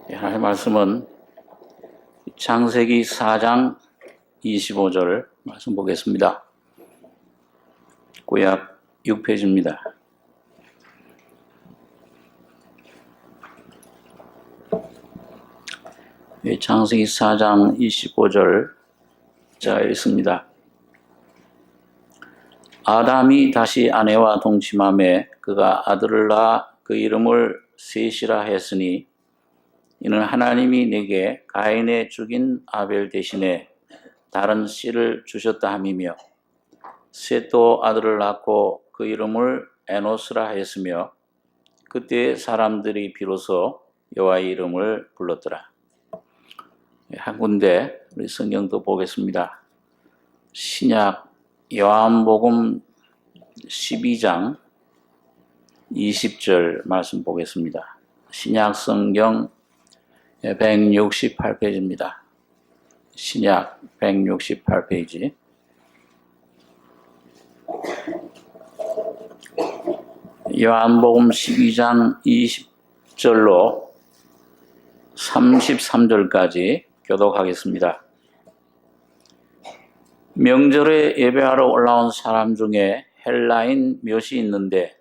하나님의 말씀은 창세기 4장 25절 말씀 보겠습니다. 구약 6페이지입니다. 창세기 4장 25절 자 읽습니다. 아담이 다시 아내와 동침하매 그가 아들을 낳아 그 이름을 셋이라 했으니 이는 하나님이 내게 가인의 죽인 아벨 대신에 다른 씨를 주셨다 함이며 셋도 아들을 낳고 그 이름을 에노스라 했으며 그때 사람들이 비로소 여호와의 이름을 불렀더라. 한 군데 우리 성경도 보겠습니다. 신약 요한복음 12장 20절 말씀 보겠습니다. 신약 성경 168페이지입니다. 신약 168페이지. 요한복음 12장 20절로 33절까지 교독하겠습니다. 명절에 예배하러 올라온 사람 중에 헬라인 몇이 있는데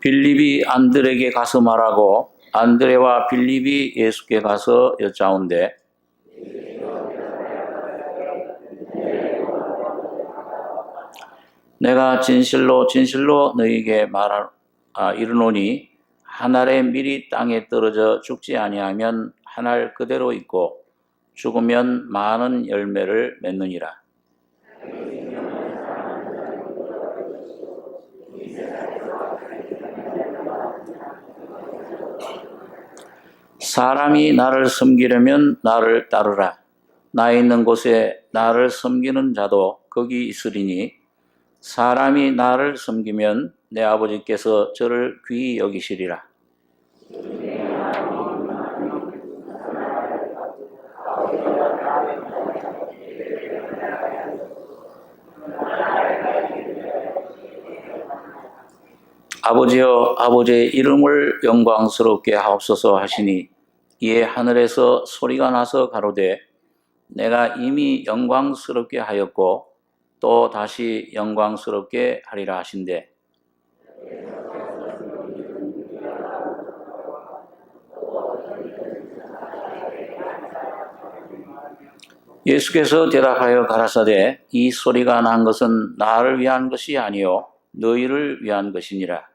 빌립이 안드레에게 가서 말하고 안드레와 빌립이 예수께 가서 여짜온대 내가 진실로 너희에게 이르노니 한 알의 밀이 땅에 떨어져 죽지 아니하면 한 알 그대로 있고 죽으면 많은 열매를 맺느니라. 사람이 나를 섬기려면 나를 따르라. 나 있는 곳에 나를 섬기는 자도 거기 있으리니 사람이 나를 섬기면 내 아버지께서 저를 귀히 여기시리라. 아버지여 아버지의 이름을 영광스럽게 하옵소서 하시니 이에 하늘에서 소리가 나서 가로되 내가 이미 영광스럽게 하였고 또 다시 영광스럽게 하리라 하신대 예수께서 대답하여 가라사대 이 소리가 난 것은 나를 위한 것이 아니요 너희를 위한 것이니라.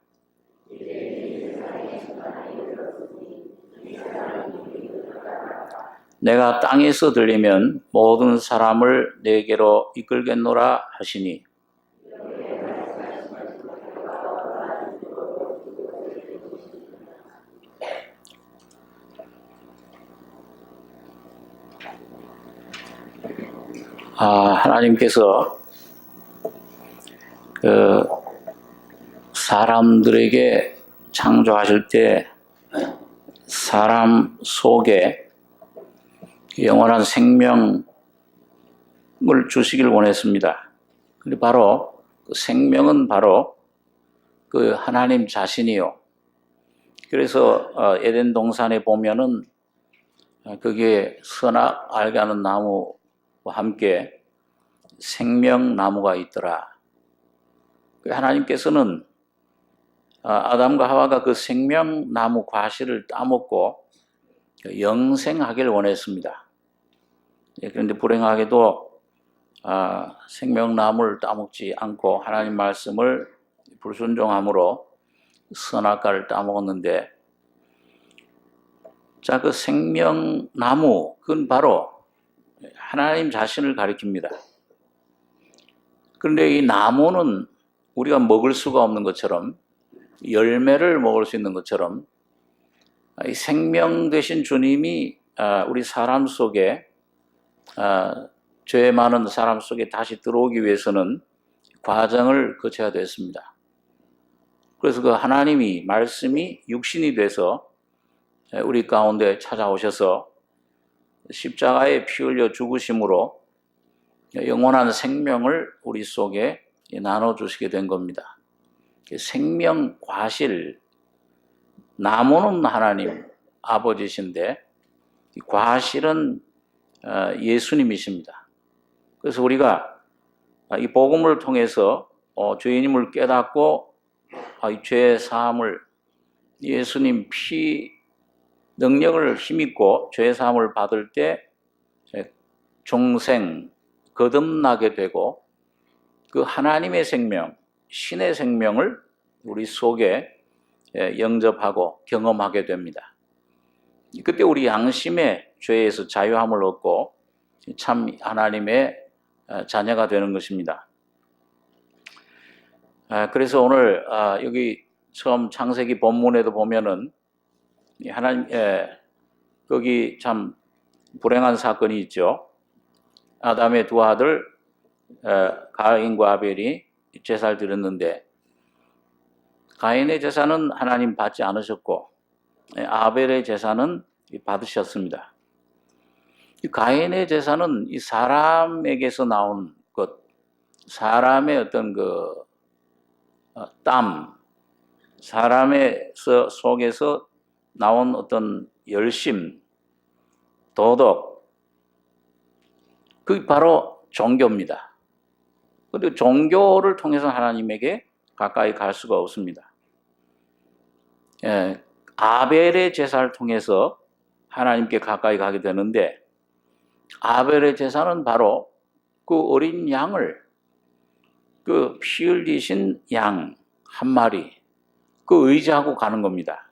내가 땅에서 들리면 모든 사람을 내게로 이끌겠노라 하시니 하나님께서 사람들에게 창조하실 때 사람 속에 영원한 생명을 주시길 원했습니다. 근데 바로 그 생명은 바로 그 하나님 자신이요. 그래서 에덴 동산에 보면은 거기에 선악 알게 하는 나무와 함께 생명나무가 있더라. 하나님께서는 아담과 하와가 그 생명나무 과실을 따먹고 영생하기를 원했습니다. 그런데 불행하게도 생명나무를 따먹지 않고 하나님 말씀을 불순종함으로 선악과를 따먹었는데 자, 그 생명나무 그건 바로 하나님 자신을 가리킵니다. 그런데 이 나무는 우리가 먹을 수가 없는 것처럼 열매를 먹을 수 있는 것처럼 이 생명 되신 주님이 우리 사람 속에 죄 많은 사람 속에 다시 들어오기 위해서는 과정을 거쳐야 됐습니다. 그래서 그 하나님이 말씀이 육신이 돼서 우리 가운데 찾아오셔서 십자가에 피 흘려 죽으심으로 영원한 생명을 우리 속에 나눠주시게 된 겁니다. 생명 과실, 나무는 하나님 아버지신데 과실은 예수님이십니다. 그래서 우리가 이 복음을 통해서 죄인임을 깨닫고 이 죄의 사함을 예수님 피 능력을 힘입고 죄의 사함을 받을 때 종생 거듭나게 되고 그 하나님의 생명, 신의 생명을 우리 속에 영접하고 경험하게 됩니다. 그때 우리 양심의 죄에서 자유함을 얻고 참 하나님의 자녀가 되는 것입니다. 그래서 오늘 여기 처음 창세기 본문에도 보면은 하나님 거기 참 불행한 사건이 있죠. 아담의 두 아들 가인과 아벨이 제사를 드렸는데 가인의 제사는 하나님 받지 않으셨고 아벨의 제사는 받으셨습니다. 가인의 제사는 이 사람에게서 나온 것, 사람의 어떤 그 땀, 사람의 속에서 나온 어떤 열심, 도덕, 그게 바로 종교입니다. 그런데 종교를 통해서 하나님에게 가까이 갈 수가 없습니다. 아벨의 제사를 통해서 하나님께 가까이 가게 되는데 아벨의 제사는 바로 그 어린 양을 그 피 흘리신 양 한 마리 그 의지하고 가는 겁니다.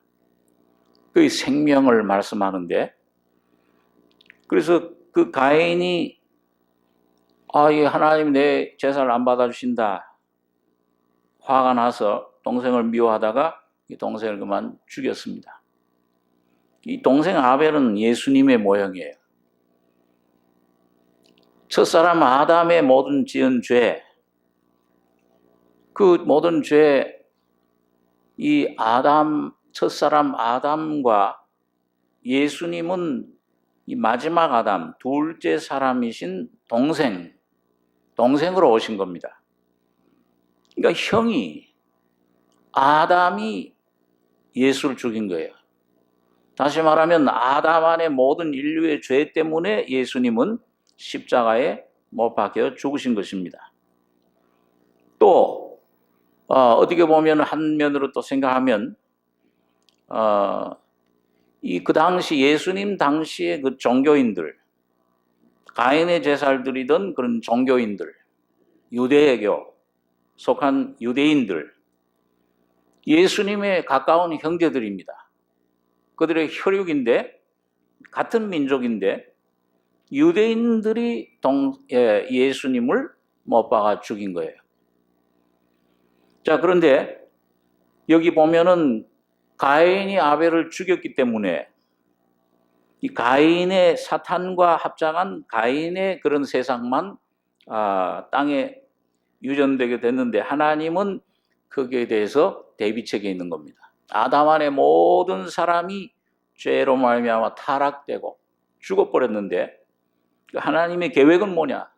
그 생명을 말씀하는데 그래서 그 가인이 하나님 내 제사를 안 받아주신다 화가 나서 동생을 미워하다가 이 동생을 그만 죽였습니다. 이 동생 아벨은 예수님의 모형이에요. 첫사람 아담의 모든 지은 죄, 그 모든 죄, 이 첫사람 아담과 예수님은 이 마지막 아담, 둘째 사람이신 동생으로 오신 겁니다. 그러니까 아담이 예수를 죽인 거예요. 다시 말하면 아담 안의 모든 인류의 죄 때문에 예수님은 십자가에 못 박혀 죽으신 것입니다. 또 어떻게 보면 한 면으로 또 생각하면 그 당시 예수님 당시의 그 종교인들, 가인의 제사를 드리던 그런 종교인들, 유대교 속한 유대인들, 예수님의 가까운 형제들입니다. 그들의 혈육인데 같은 민족인데 유대인들이 예수님을 못 박아 죽인 거예요. 자, 그런데 여기 보면은 가인이 아벨을 죽였기 때문에 이 가인의 사탄과 합작한 가인의 그런 세상만 땅에 유전되게 됐는데 하나님은 거기에 대해서 대비책에 있는 겁니다. 아담 안의 모든 사람이 죄로 말미암아 타락되고 죽어버렸는데 하나님의 계획은 뭐냐?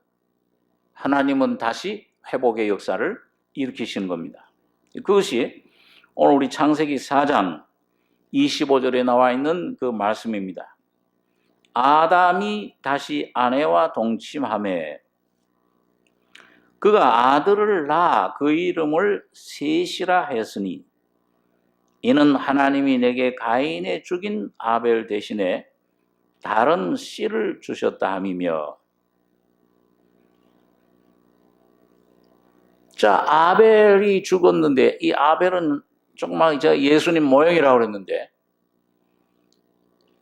하나님은 다시 회복의 역사를 일으키시는 겁니다. 그것이 오늘 우리 창세기 4장 25절에 나와 있는 그 말씀입니다. 아담이 다시 아내와 동침하매 그가 아들을 낳아 그 이름을 셋이라 했으니 이는 하나님이 내게 가인의 죽인 아벨 대신에 다른 씨를 주셨다 함이며. 자, 아벨이 죽었는데 이 아벨은 조그만 예수님 모형이라고 그랬는데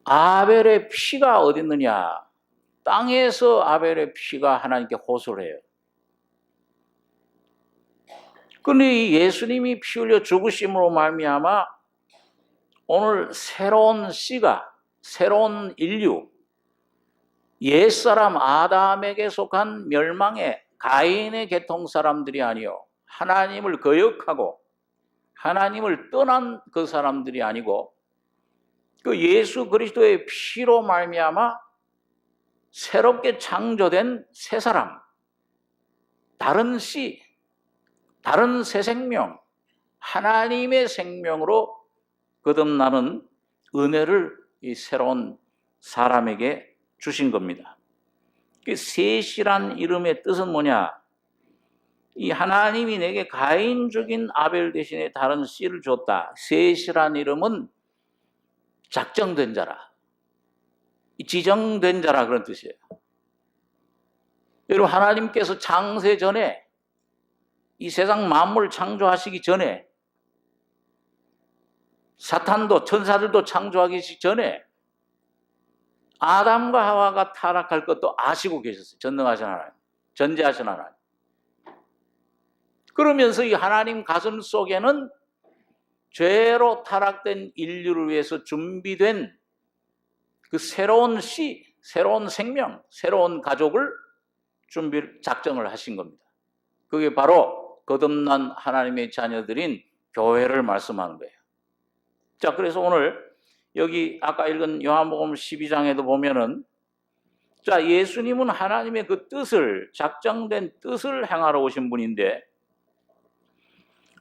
아벨의 피가 어디 있느냐? 땅에서 아벨의 피가 하나님께 호소를 해요. 그런데 이 예수님이 피 흘려 죽으심으로 말미암아 오늘 새로운 씨가, 새로운 인류, 옛사람 아담에게 속한 멸망의 가인의 계통 사람들이 아니요 하나님을 거역하고 하나님을 떠난 그 사람들이 아니고 그 예수 그리스도의 피로 말미암아 새롭게 창조된 새 사람, 다른 씨, 다른 새 생명, 하나님의 생명으로 거듭나는 은혜를 이 새로운 사람에게 주신 겁니다. 셋이란 이름의 뜻은 뭐냐? 이 하나님이 내게 가인 죽인 아벨 대신에 다른 씨를 줬다. 셋이란 이름은 작정된 자라, 지정된 자라 그런 뜻이에요. 여러분, 하나님께서 창세 전에 이 세상 만물 창조하시기 전에, 사탄도 천사들도 창조하기 전에 아담과 하와가 타락할 것도 아시고 계셨어요. 전능하신 하나님, 전지하신 하나님. 그러면서 이 하나님 가슴 속에는 죄로 타락된 인류를 위해서 준비된 그 새로운 씨, 새로운 생명, 새로운 가족을 작정을 하신 겁니다. 그게 바로 거듭난 하나님의 자녀들인 교회를 말씀하는 거예요. 자, 그래서 오늘 여기 아까 읽은 요한복음 12장에도 보면은, 자, 예수님은 하나님의 그 뜻을, 작정된 뜻을 행하러 오신 분인데,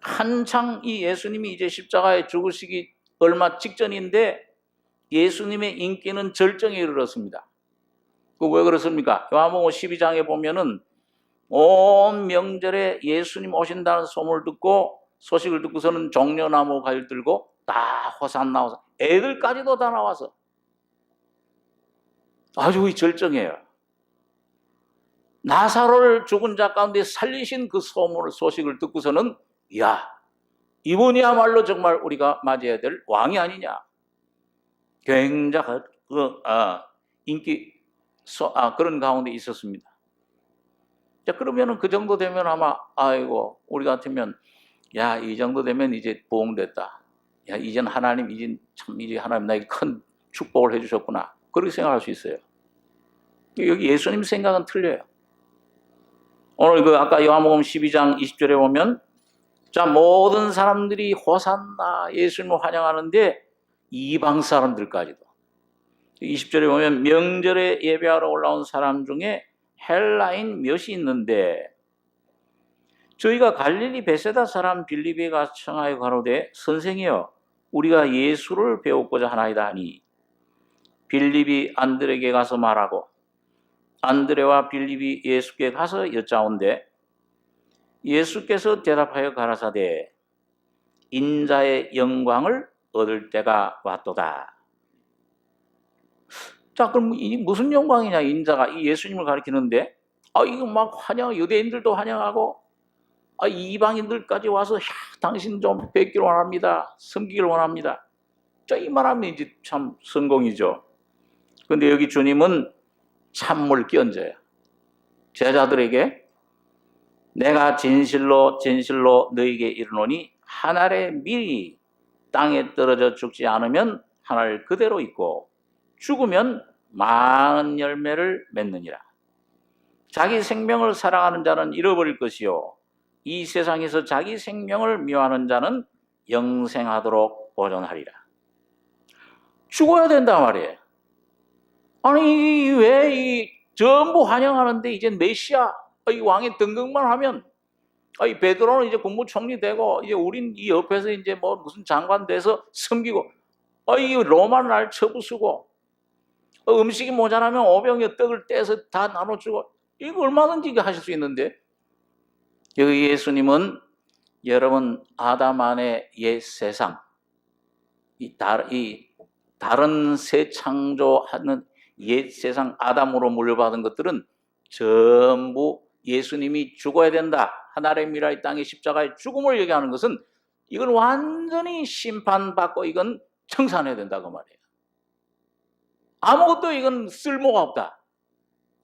한창 이 예수님이 이제 십자가에 죽으시기 얼마 직전인데 예수님의 인기는 절정에 이르렀습니다. 왜 그렇습니까? 요한복음 12장에 보면은 온 명절에 예수님 오신다는 소식을 듣고서는 종려나무 가지를 들고 다 호산나 호산나, 애들까지도 다 나와서 아주 절정이에요. 나사로를 죽은 자 가운데 살리신 그 소식을 듣고서는, 이야, 이분이야말로 정말 우리가 맞이해야 될 왕이 아니냐. 굉장한 인기 그런 가운데 있었습니다. 자, 그러면은 그 정도 되면 아마, 아이고, 우리 같으면, 야, 이 정도 되면 이제 보응됐다. 야, 이제 하나님, 이제 하나님 나에게 큰 축복을 해주셨구나. 그렇게 생각할 수 있어요. 여기 예수님 생각은 틀려요. 오늘 아까 요한복음 12장 20절에 보면, 자, 모든 사람들이 호산나 예수님을 환영하는데 이방 사람들까지도. 20절에 보면 명절에 예배하러 올라온 사람 중에 헬라인 몇이 있는데 저희가 갈릴리 베세다 사람 빌립에 가서 청하여 가로되, 선생이여, 우리가 예수를 배우고자 하나이다 하니, 빌립이 안드레에게 가서 말하고 안드레와 빌립이 예수께 가서 여짜온대, 예수께서 대답하여 가라사대, 인자의 영광을 얻을 때가 왔도다. 자, 그럼 이 무슨 영광이냐, 인자가 이 예수님을 가리키는데, 이거 막 유대인들도 환영하고, 이방인들까지 와서, 야, 당신 좀 뵙기를 원합니다. 섬기기를 원합니다. 자, 이 말하면 이제 참 성공이죠. 근데 여기 주님은 찬물 끼얹어요. 제자들에게, 내가 진실로 진실로 너희에게 이르노니 한 알의 밀이 땅에 떨어져 죽지 않으면 한 알 그대로 있고 죽으면 많은 열매를 맺느니라. 자기 생명을 사랑하는 자는 잃어버릴 것이요, 이 세상에서 자기 생명을 미워하는 자는 영생하도록 보존하리라. 죽어야 된단 말이에요. 아니, 왜 전부 환영하는데 이제 메시아, 이 왕의 등극만 하면, 이 베드로는 이제 국무총리 되고, 이제 우린 이 옆에서 이제 뭐 무슨 장관 돼서 섬기고, 이 로마 날 처부수고, 음식이 모자라면 오병이어 떡을 떼서 다 나눠주고, 이거 얼마든지 하실 수 있는데, 여기 예수님은 여러분 아담 안의 옛 세상, 이 다른 새 창조하는 옛 세상 아담으로 물려받은 것들은 전부 예수님이 죽어야 된다, 하나님의 미라 이 땅의 십자가의 죽음을 얘기하는 것은 이건 완전히 심판받고 이건 청산해야 된다 그 말이에요. 아무것도 이건 쓸모가 없다.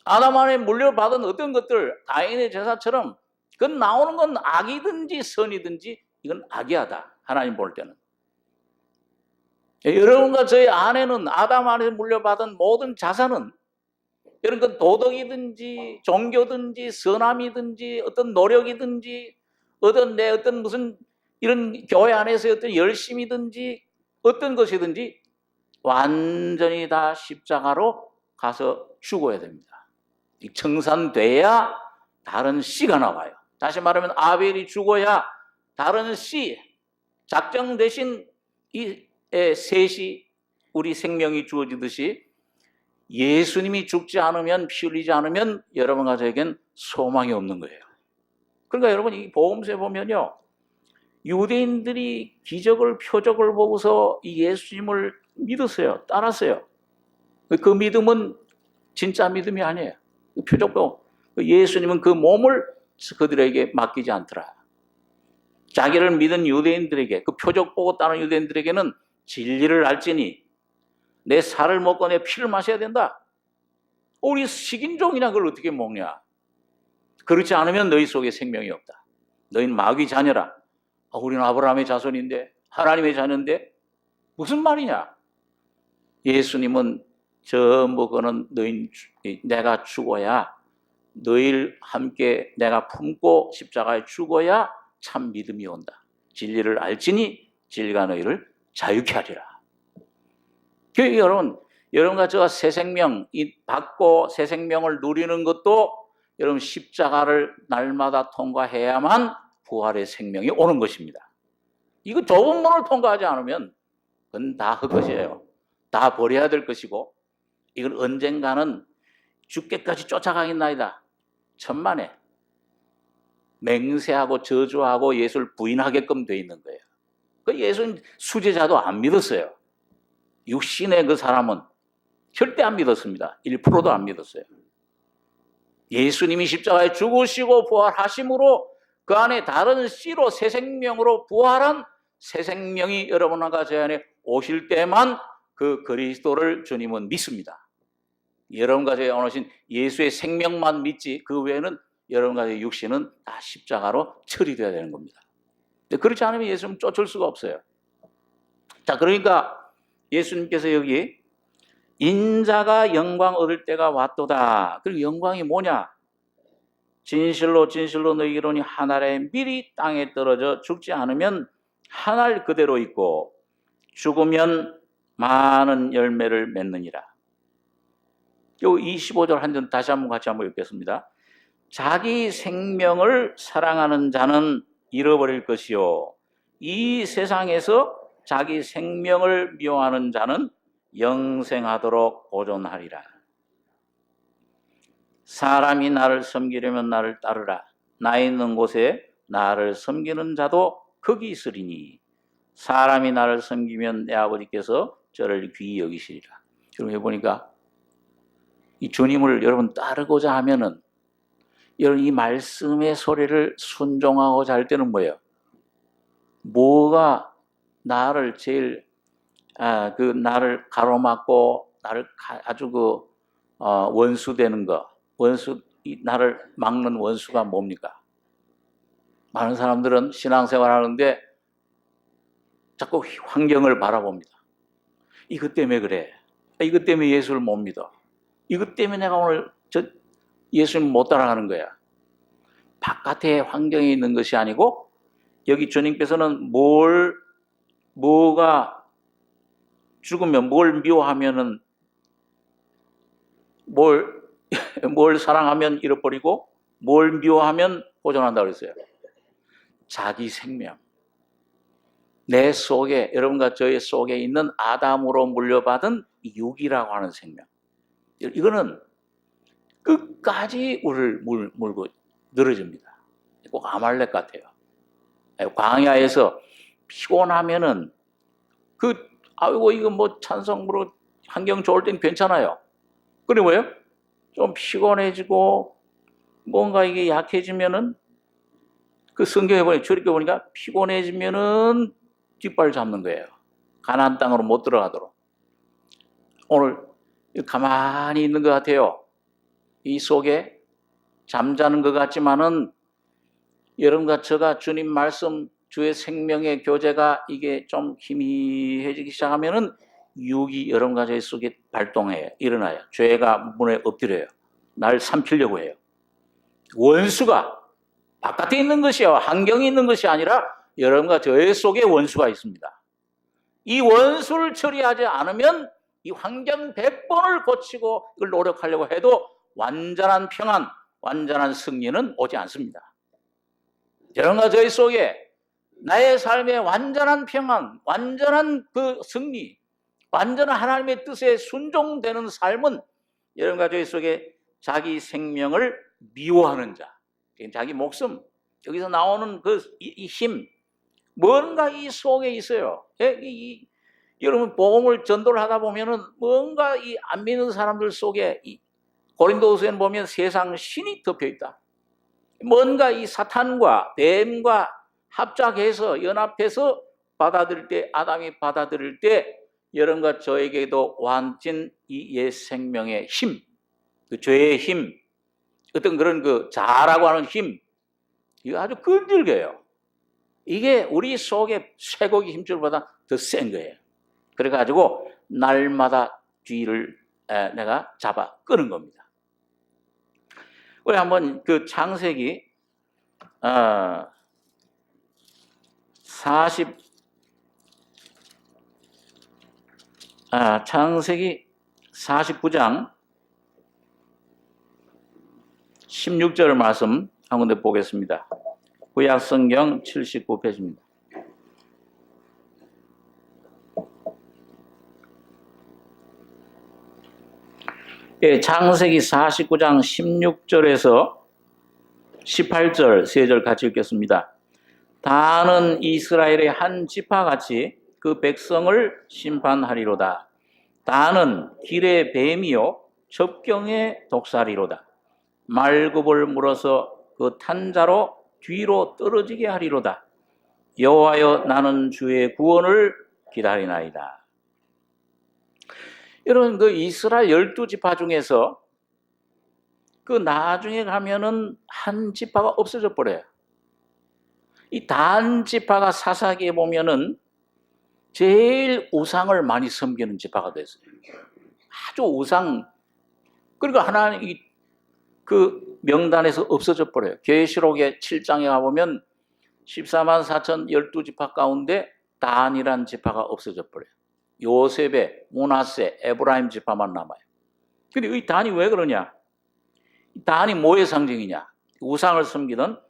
아담 안에 물려받은 어떤 것들, 가인의 제사처럼 그건 나오는 건 악이든지 선이든지 이건 악이하다, 하나님 볼 때는. 여러분과 저희 안에는 아담 안에 물려받은 모든 자산은, 이런 건 도덕이든지 종교든지 선함이든지 어떤 노력이든지 어떤 무슨 이런 교회 안에서의 어떤 열심이든지 어떤 것이든지 완전히 다 십자가로 가서 죽어야 됩니다. 청산돼야 다른 씨가 나와요. 다시 말하면 아벨이 죽어야 다른 씨, 작정 대신 이 셋이 우리 생명이 주어지듯이 예수님이 죽지 않으면, 피 흘리지 않으면 여러분 가족에겐 소망이 없는 거예요. 그러니까 여러분 이 복음서에 보면요, 유대인들이 기적을, 표적을 보고서 이 예수님을 믿었어요. 따랐어요. 그 믿음은 진짜 믿음이 아니에요. 표적 보고 예수님은 그 몸을 그들에게 맡기지 않더라. 자기를 믿은 유대인들에게, 그 표적 보고 따른 유대인들에게는 진리를 알지니 내 살을 먹고 내 피를 마셔야 된다. 우리 식인종이나 그걸 어떻게 먹냐? 그렇지 않으면 너희 속에 생명이 없다. 너희는 마귀 자녀라. 우리는 아브라함의 자손인데, 하나님의 자녀인데 무슨 말이냐? 예수님은 전부 그는 내가 죽어야, 너희를 함께 내가 품고 십자가에 죽어야 참 믿음이 온다. 진리를 알지니 진리가 너희를 자유케 하리라. 여러분과 저가 새 생명 받고 새 생명을 누리는 것도 여러분 십자가를 날마다 통과해야만 부활의 생명이 오는 것입니다. 이거 좁은 문을 통과하지 않으면 그건 다 헛것이에요. 다 버려야 될 것이고, 이건 언젠가는 죽게까지 쫓아가겠나이다. 천만에 맹세하고 저주하고 예수를 부인하게끔 돼 있는 거예요. 그 예수는 수제자도 안 믿었어요. 육신의 그 사람은 절대 안 믿었습니다. 1%도 안 믿었어요. 예수님이 십자가에 죽으시고 부활하심으로 그 안에 다른 씨로 새 생명으로 부활한 새 생명이 여러분과 제 안에 오실 때만 그 그리스도를 주님은 믿습니다. 여러분과 제 안에 오신 예수의 생명만 믿지 그 외에는 여러분과 제 육신은 다 십자가로 처리되어야 되는 겁니다. 그렇지 않으면 예수님 쫓을 수가 없어요. 자, 그러니까 예수님께서 여기 인자가 영광 얻을 때가 왔도다. 그리고 영광이 뭐냐? 진실로 진실로 너희에게 이르노니 한 알의 밀이 땅에 떨어져 죽지 않으면 한 알 그대로 있고 죽으면 많은 열매를 맺느니라. 요 25절 한 절 다시 한번 같이 한번 읽겠습니다. 자기 생명을 사랑하는 자는 잃어버릴 것이요 이 세상에서 자기 생명을 미워하는 자는 영생하도록 보존하리라. 사람이 나를 섬기려면 나를 따르라. 나 있는 곳에 나를 섬기는 자도 거기 있으리니 사람이 나를 섬기면 내 아버지께서 저를 귀히 여기시리라. 여러분 해보니까 이 주님을 여러분 따르고자 하면은 여러분 이 말씀의 소리를 순종하고자 할 때는 뭐예요? 뭐가 나를 제일 나를 가로막고 나를 아주 원수 되는 거, 나를 막는 원수가 뭡니까? 많은 사람들은 신앙생활 하는데 자꾸 환경을 바라봅니다. 이것 때문에 그래. 이것 때문에 예수를 못 믿어. 이것 때문에 내가 오늘 예수님 못 따라가는 거야. 바깥에 환경에 있는 것이 아니고 여기 주님께서는 뭐가 죽으면 뭘 미워하면은 뭘 사랑하면 잃어버리고 뭘 미워하면 보존한다 그랬어요. 자기 생명. 내 속에, 여러분과 저의 속에 있는 아담으로 물려받은 육이라고 하는 생명. 이거는 끝까지 우리를 물고 늘어집니다. 꼭 아말렉 같아요. 광야에서 피곤하면은 아이고 이거 뭐 찬성으로 환경 좋을 땐 괜찮아요. 그래 뭐예요? 좀 피곤해지고 뭔가 이게 약해지면은 그 성경에 보니까 피곤해지면은 뒷발 잡는 거예요. 가나안 땅으로 못 들어가도록. 오늘 가만히 있는 것 같아요. 이 속에 잠자는 것 같지만은 여러분과 저가 주님 말씀, 주의 생명의 교제가 이게 좀 희미해지기 시작하면은 육이 여러분과 저 속에 발동해요. 일어나요. 죄가 문에 엎드려요. 날 삼키려고 해요. 원수가 바깥에 있는 것이요, 환경이 있는 것이 아니라 여러분과 저의 속에 원수가 있습니다. 이 원수를 처리하지 않으면 이 환경 100번을 고치고 이걸 노력하려고 해도 완전한 평안, 완전한 승리는 오지 않습니다. 여러분과 저희 속에 나의 삶의 완전한 평안, 완전한 그 승리, 완전한 하나님의 뜻에 순종되는 삶은 여러분과 저희 속에 자기 생명을 미워하는 자, 자기 목숨, 여기서 나오는 이 힘, 뭔가 이 속에 있어요. 여러분 복음을 전도를 하다 보면은 뭔가 이 안 믿는 사람들 속에 고린도후서에는 보면 세상 신이 덮여 있다. 뭔가 이 사탄과 뱀과 합작해서 연합해서 받아들일 때, 아담이 받아들일 때 여러분과 저에게도 완전 이 옛 생명의 힘, 그 죄의 힘, 어떤 그런 그 자라고 하는 힘, 이거 아주 끈질겨요. 이게 우리 속에 쇠고기 힘줄보다 더 센 거예요. 그래가지고 날마다 뒤를 내가 잡아 끄는 겁니다. 우리 한번 그 창세기 49장 16절 말씀 한 군데 보겠습니다. 구약 성경 79페이지입니다. 예, 창세기 49장 16절에서 18절 세 절 같이 읽겠습니다. 다는 이스라엘의 한 지파같이 그 백성을 심판하리로다. 다는 길의 뱀이요 접경의 독사리로다. 말굽을 물어서 그 탄자로 뒤로 떨어지게 하리로다. 여호와여 나는 주의 구원을 기다리나이다. 여러분 그 이스라엘 12지파 중에서 그 나중에 가면은 한 지파가 없어져 버려요. 이 단 지파가 사사기에 보면은 제일 우상을 많이 섬기는 지파가 됐어요. 아주 우상. 그러니까 하나님 그 명단에서 없어져 버려요. 계시록의 7장에 가보면 14만 4천 12지파 가운데 단이란 지파가 없어져 버려요. 요셉의 므낫세, 에브라임 지파만 남아요. 근데 이 단이 왜 그러냐? 단이 뭐의 상징이냐? 우상을 섬기던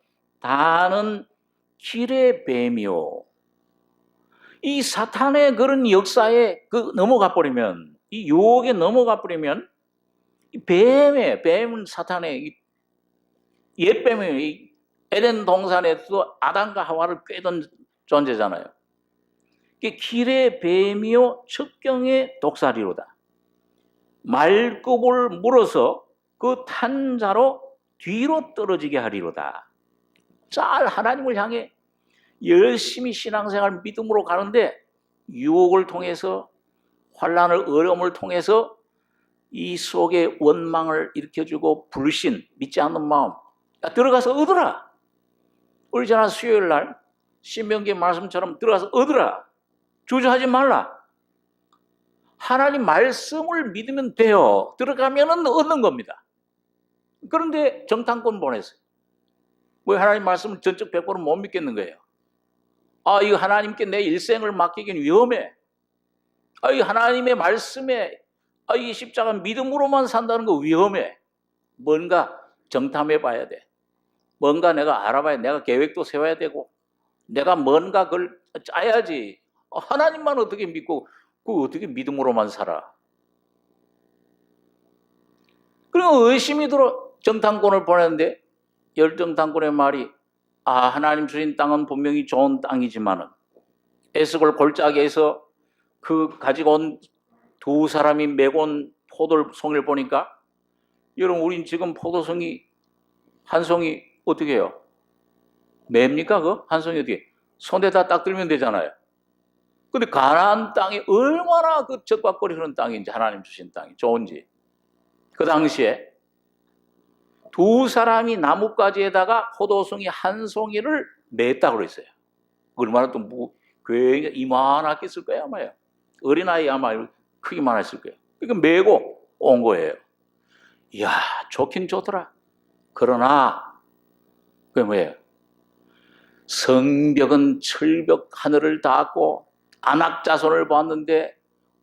단은 길의 뱀이요. 이 사탄의 그런 역사에 넘어가 버리면, 이 유혹에 넘어가 버리면, 이 뱀은 사탄의 옛뱀이에요. 에덴 동산에서 아담과 하와를 꿰던 존재잖아요. 길의 뱀이요 척경의 독사리로다. 말굽을 물어서 그 탄자로 뒤로 떨어지게 하리로다. 잘 하나님을 향해 열심히 신앙생활 믿음으로 가는데 유혹을 통해서 환난을 어려움을 통해서 이 속에 원망을 일으켜주고 불신, 믿지 않는 마음 들어가서 얻으라. 우리 지난 수요일 날 신명기 말씀처럼 들어가서 얻으라. 주저하지 말라. 하나님 말씀을 믿으면 돼요. 들어가면은 얻는 겁니다. 그런데 정탐꾼 보냈어요. 왜 하나님 말씀을 전적 100% 못 믿겠는 거예요? 이거 하나님께 내 일생을 맡기긴 위험해. 이 하나님의 말씀에 이 십자가 믿음으로만 산다는 거 위험해. 뭔가 정탐해 봐야 돼. 뭔가 내가 알아봐야 돼. 내가 계획도 세워야 되고 내가 뭔가 그걸 짜야지. 하나님만 어떻게 믿고 어떻게 믿음으로만 살아. 그리고 의심이 들어 정탐꾼을 보냈는데 열정탐꾼의 말이 하나님 주신 땅은 분명히 좋은 땅이지만은 에스골 골짜기에서 그 가지고 온 두 사람이 메고 온 포도송이를 보니까 여러분 우린 지금 포도송이 한 송이 어떻게 해요? 맵니까 한 송이 어떻게? 손에다 딱 들면 되잖아요. 근데 가나안 땅이 얼마나 그 적박거리 흐르는 땅인지 하나님 주신 땅이 좋은지 그 당시에 두 사람이 나뭇가지에다가 포도송이 한 송이를 맸다고 그랬어요. 얼마나 또 굉장히 이만하겠을 거예요 아마요. 어린아이 아마 크기만 했을 거예요. 그러니까 메고 온 거예요. 이야 좋긴 좋더라. 그러나 그게 뭐예요? 성벽은 철벽 하늘을 닿았고 안악자손을 봤는데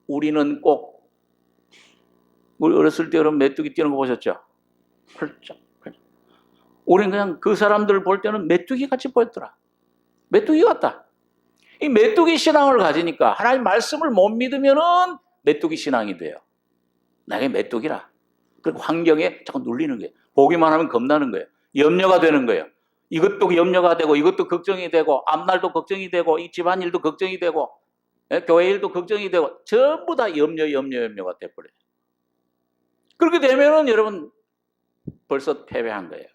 우리는 우리 어렸을 때 여러분 메뚜기 뛰는 거 보셨죠? 펄쩍. 우리는 그냥 그 사람들 볼 때는 메뚜기 같이 보였더라. 메뚜기 같다. 이 메뚜기 신앙을 가지니까 하나님 말씀을 못 믿으면은 메뚜기 신앙이 돼요. 나게 메뚜기라. 그리고 환경에 자꾸 눌리는 거예요. 보기만 하면 겁나는 거예요. 염려가 되는 거예요. 이것도 염려가 되고 이것도 걱정이 되고 앞날도 걱정이 되고 이 집안일도 걱정이 되고 교회 일도 걱정이 되고 전부 다 염려가 돼버려요. 그렇게 되면은 여러분 벌써 패배한 거예요.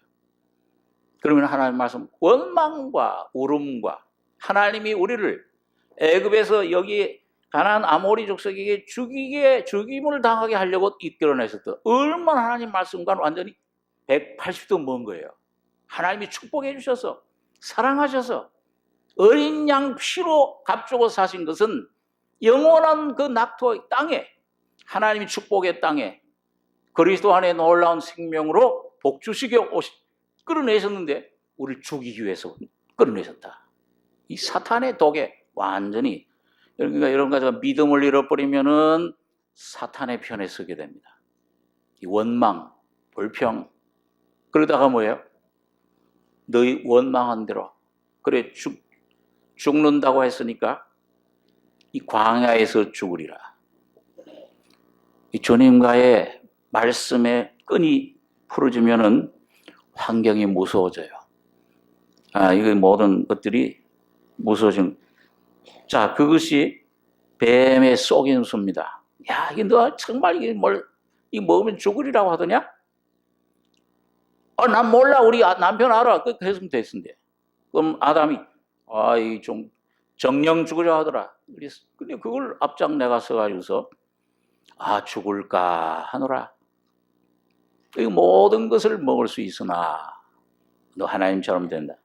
그러면 하나님 말씀 원망과 울음과 하나님이 우리를 애굽에서 여기 가나안 아모리 족속에게 죽임을 당하게 하려고 이끌어내셨던 얼마나 하나님 말씀과는 완전히 180도 먼 거예요. 하나님이 축복해 주셔서 사랑하셔서 어린 양 피로 값주고 사신 것은 영원한 그 낙토의 땅에 하나님이 축복의 땅에 그리스도 안에 놀라운 생명으로 복주시켜 끌어내셨는데 우리를 죽이기 위해서 끌어내셨다. 이 사탄의 독에 완전히 그러니까 이런 가지가 믿음을 잃어버리면은 사탄의 편에 서게 됩니다. 이 원망, 불평 그러다가 뭐예요? 너희 원망한 대로 그래 죽는다고 했으니까 이 광야에서 죽으리라. 이 주님과의 말씀의 끈이 풀어지면은 환경이 무서워져요. 이거 모든 것들이 무서워진. 자, 그것이 뱀의 속임수입니다. 야, 이게 너 정말 이게 이 먹으면 죽으리라고 하더냐? 난 몰라. 우리 남편 알아. 그렇게 했으면 됐는데. 그럼 아담이, 이 좀 정령 죽으려 하더라. 근데 그걸 앞장 내가 서가지고서, 죽을까 하노라. 이 모든 것을 먹을 수 있으나, 너 하나님처럼 된다.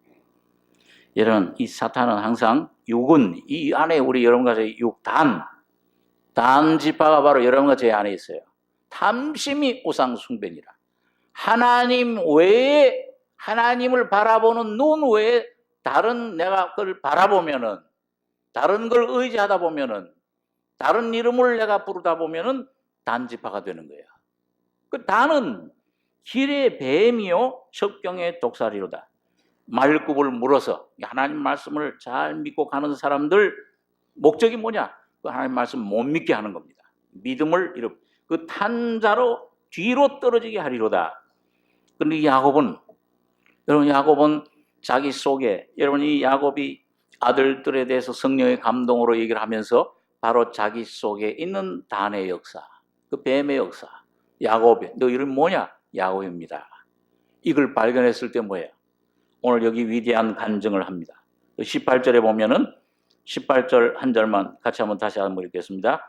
여러분, 이 사탄은 항상 육은, 이 안에 우리 여러분과 단지파가 바로 여러분과 제 안에 있어요. 탐심이 우상 숭배니라. 하나님 외에, 하나님을 바라보는 눈 외에 다른 내가 그걸 바라보면은, 다른 걸 의지하다 보면은, 다른 이름을 내가 부르다 보면은 단지파가 되는 거예요. 그 단은 길의 뱀이요 첩경의 독사리로다. 말굽을 물어서 하나님 말씀을 잘 믿고 가는 사람들 목적이 뭐냐? 그 하나님 말씀 못 믿게 하는 겁니다. 믿음을 그 탄자로 뒤로 떨어지게 하리로다. 그런데 야곱은 자기 속에 여러분 이 야곱이 아들들에 대해서 성령의 감동으로 얘기를 하면서 바로 자기 속에 있는 단의 역사, 그 뱀의 역사, 야곱이 너 이름 뭐냐? 야곱입니다. 이걸 발견했을 때 뭐예요? 오늘 여기 위대한 간증을 합니다. 18절에 보면은 18절 한 절만 같이 한번 다시 한번 읽겠습니다.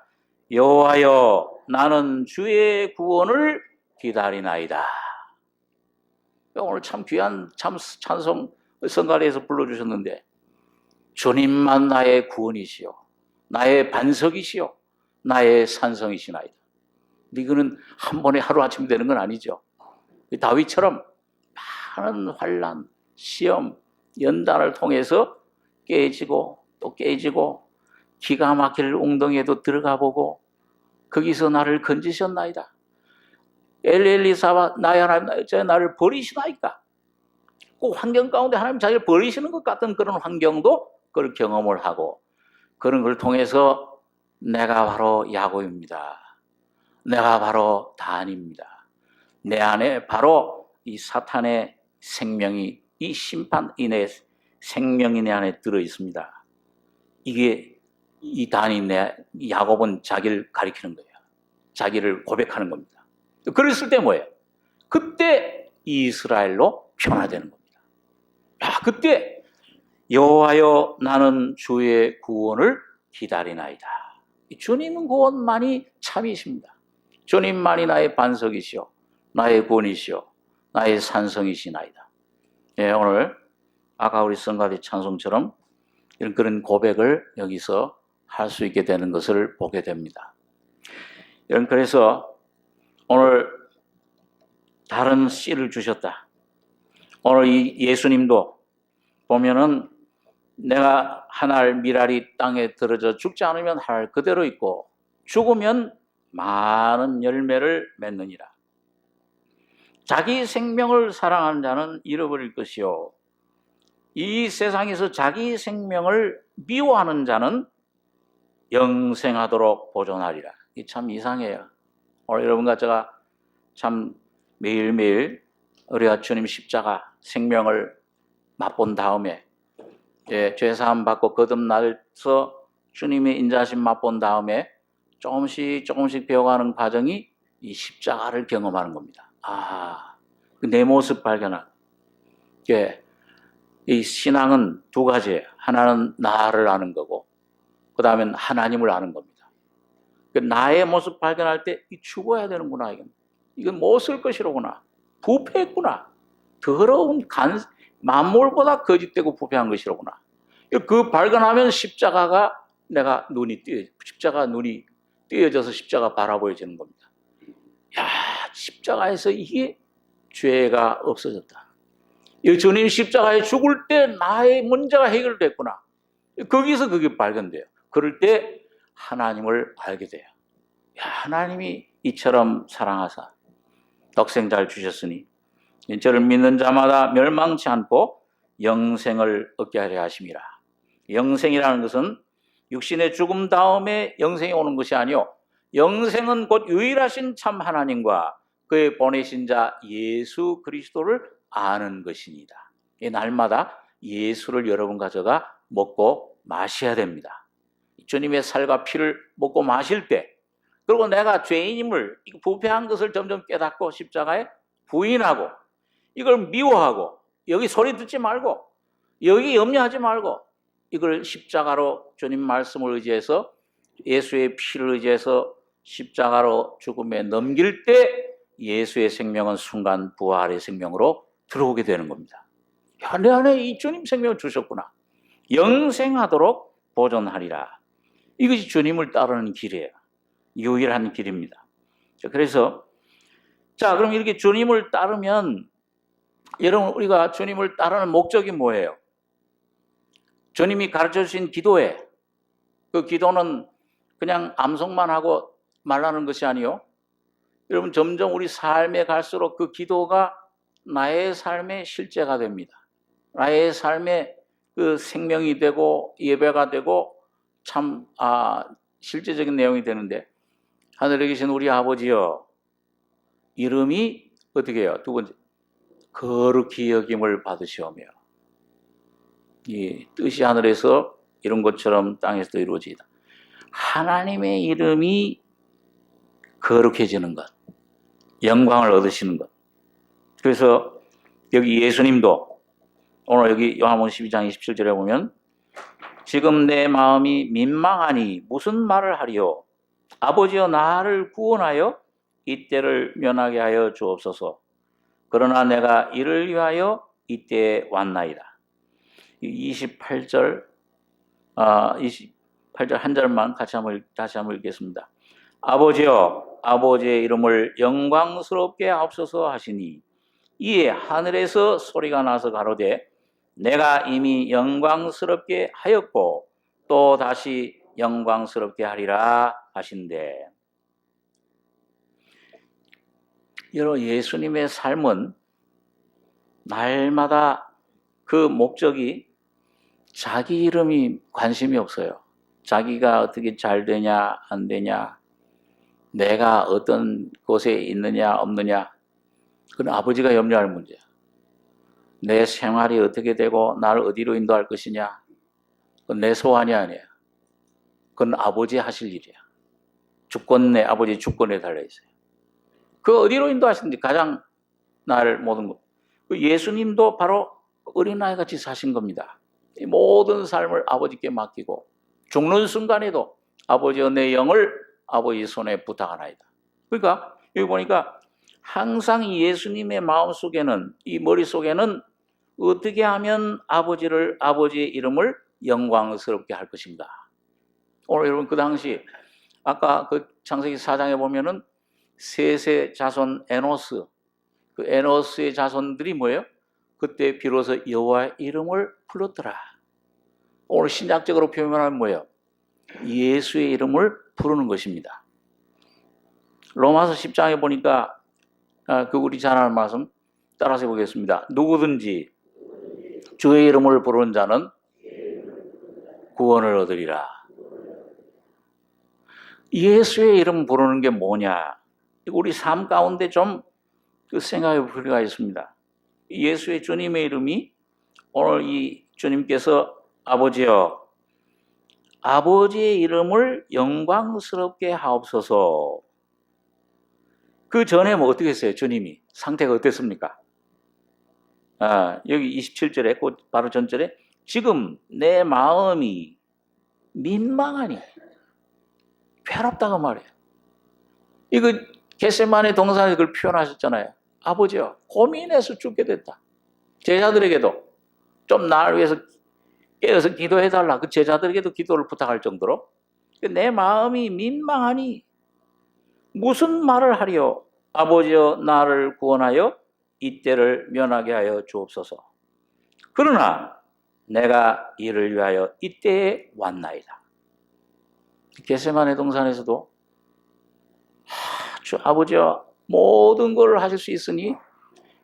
여호와여 나는 주의 구원을 기다리나이다. 오늘 참 귀한 찬송 성가대에서 불러주셨는데 주님만 나의 구원이시오 나의 반석이시오 나의 산성이시나이다. 이거는 한 번에 하루아침 되는 건 아니죠. 다윗처럼 많은 환난, 시험, 연단을 통해서 깨지고 또 깨지고 기가 막힐 웅덩이에도 들어가 보고 거기서 나를 건지셨나이다. 엘리사와 나의 하나님 나를 버리시나이까. 그 환경 가운데 하나님 자기를 버리시는 것 같은 그런 환경도 그걸 경험을 하고 그런 걸 통해서 내가 바로 야곱입니다. 내가 바로 단입니다. 내 안에 바로 이 사탄의 생명이 이 심판인의 생명이 내 안에 들어 있습니다. 이게 이 단이 야곱은 자기를 가리키는 거예요. 자기를 고백하는 겁니다. 그랬을 때 뭐예요? 그때 이스라엘로 변화되는 겁니다. 그때 여호와여 나는 주의 구원을 기다리나이다. 주님은 구원만이 참이십니다. 주님만이 나의 반석이시오 나의 구원이시오 나의 산성이시나이다. 오늘 아까 우리 성가대 찬송처럼 그런 고백을 여기서 할 수 있게 되는 것을 보게 됩니다. 그래서 오늘 다른 씨를 주셨다. 오늘 이 예수님도 보면은 내가 한 알 미랄이 땅에 들어져 죽지 않으면 한 알 그대로 있고 죽으면 많은 열매를 맺느니라. 자기 생명을 사랑하는 자는 잃어버릴 것이요 이 세상에서 자기 생명을 미워하는 자는 영생하도록 보존하리라. 이 참 이상해요. 오늘 여러분과 제가 참 매일매일 우리가 주님 십자가 생명을 맛본 다음에 죄사함 받고 거듭나서 주님의 인자하심 맛본 다음에 조금씩 배워가는 과정이 이 십자가를 경험하는 겁니다. 내 모습 발견하는. 이 신앙은 두 가지예요. 하나는 나를 아는 거고 그 다음엔 하나님을 아는 겁니다. 나의 모습 발견할 때 죽어야 되는구나. 이건 못 쓸 것이로구나. 부패했구나. 더러운 만물보다 거짓되고 부패한 것이로구나. 그 발견하면 십자가가 십자가 눈이 띄어져서 십자가 바라보여지는 겁니다. 십자가에서 이게 죄가 없어졌다. 주님 십자가에 죽을 때 나의 문제가 해결됐구나. 거기서 그게 발견돼요. 그럴 때 하나님을 알게 돼요. 하나님이 이처럼 사랑하사 독생자를 주셨으니 저를 믿는 자마다 멸망치 않고 영생을 얻게 하려 하심이라. 영생이라는 것은 육신의 죽음 다음에 영생이 오는 것이 아니요 영생은 곧 유일하신 참 하나님과 그의 보내신 자 예수 그리스도를 아는 것이니다. 날마다 예수를 여러분과 제가 먹고 마셔야 됩니다. 주님의 살과 피를 먹고 마실 때 그리고 내가 죄인임을 부패한 것을 점점 깨닫고 십자가에 부인하고 이걸 미워하고 여기 소리 듣지 말고 여기 염려하지 말고 이걸 십자가로 주님 말씀을 의지해서 예수의 피를 의지해서 십자가로 죽음에 넘길 때 예수의 생명은 순간 부활의 생명으로 들어오게 되는 겁니다. 내 안에 이 주님 생명을 주셨구나. 영생하도록 보존하리라. 이것이 주님을 따르는 길이에요. 유일한 길입니다. 그래서 그럼 이렇게 주님을 따르면 여러분 우리가 주님을 따르는 목적이 뭐예요? 주님이 가르쳐 주신 기도에 그 기도는 그냥 암송만 하고 말하는 것이 아니요. 여러분 점점 우리 삶에 갈수록 그 기도가 나의 삶의 실제가 됩니다. 나의 삶의 그 생명이 되고 예배가 되고 참 실제적인 내용이 되는데 하늘에 계신 우리 아버지여 이름이 어떻게 해요? 두 번째 거룩히 여김을 받으시오며 이 뜻이 하늘에서 이룬 것처럼 땅에서도 이루어지이다. 하나님의 이름이 거룩해지는 것, 영광을 얻으시는 것. 그래서 여기 예수님도 오늘 여기 요한복음 12장 27절에 보면 지금 내 마음이 민망하니 무슨 말을 하리요? 아버지여 나를 구원하여 이때를 면하게 하여 주옵소서. 그러나 내가 이를 위하여 이때에 왔나이다. 28절 한 절만 다시 한번 읽겠습니다. 아버지여 아버지의 이름을 영광스럽게 하옵소서 하시니 이에 하늘에서 소리가 나서 가로되 내가 이미 영광스럽게 하였고 또 다시 영광스럽게 하리라 하신대. 여러분 예수님의 삶은 날마다 그 목적이 자기 이름이 관심이 없어요. 자기가 어떻게 잘 되냐 안 되냐 내가 어떤 곳에 있느냐 없느냐 그건 아버지가 염려할 문제야. 내 생활이 어떻게 되고 나를 어디로 인도할 것이냐 그건 내 소원이 아니야. 그건 아버지 하실 일이야. 주권에 아버지 주권에 달려있어요. 그 어디로 인도하시는지 가장 나를 모든 것. 예수님도 바로 어린아이같이 사신 겁니다. 이 모든 삶을 아버지께 맡기고 죽는 순간에도 아버지여 내 영을 아버지 손에 부탁하나이다. 그러니까 여기 보니까 항상 예수님의 마음속에는 이 머릿속에는 어떻게 하면 아버지의 이름을 영광스럽게 할 것인가. 오늘 여러분 그 당시 아까 그 창세기 4장에 보면은 셋의 자손 에노스 그 에노스의 자손들이 뭐예요? 그때 비로소 여호와의 이름을 불렀더라. 오늘 신약적으로 표현하면 뭐예요? 예수의 이름을 부르는 것입니다. 로마서 10장에 보니까 그 우리 잘 아는 말씀 따라서 해보겠습니다. 누구든지 주의 이름을 부르는 자는 구원을 얻으리라. 예수의 이름 부르는 게 뭐냐? 우리 삶 가운데 좀 생각해 볼 필요가 있습니다. 예수의 주님의 이름이 오늘 이 주님께서 아버지여, 아버지의 이름을 영광스럽게 하옵소서. 그 전에 뭐 어떻게 했어요? 주님이 상태가 어땠습니까? 여기 27절에 바로 전절에 지금 내 마음이 민망하니 괴롭다고 말해요. 이거 겟세마네 동산에서 그걸 표현하셨잖아요. 아버지요, 고민해서 죽게 됐다. 제자들에게도 좀 나를 위해서 깨어서 기도해달라. 그 제자들에게도 기도를 부탁할 정도로 내 마음이 민망하니 무슨 말을 하리요? 아버지여, 나를 구원하여 이때를 면하게 하여 주옵소서. 그러나 내가 이를 위하여 이때에 왔나이다. 겟세마네 동산에서도 주 아버지여, 모든 걸 하실 수 있으니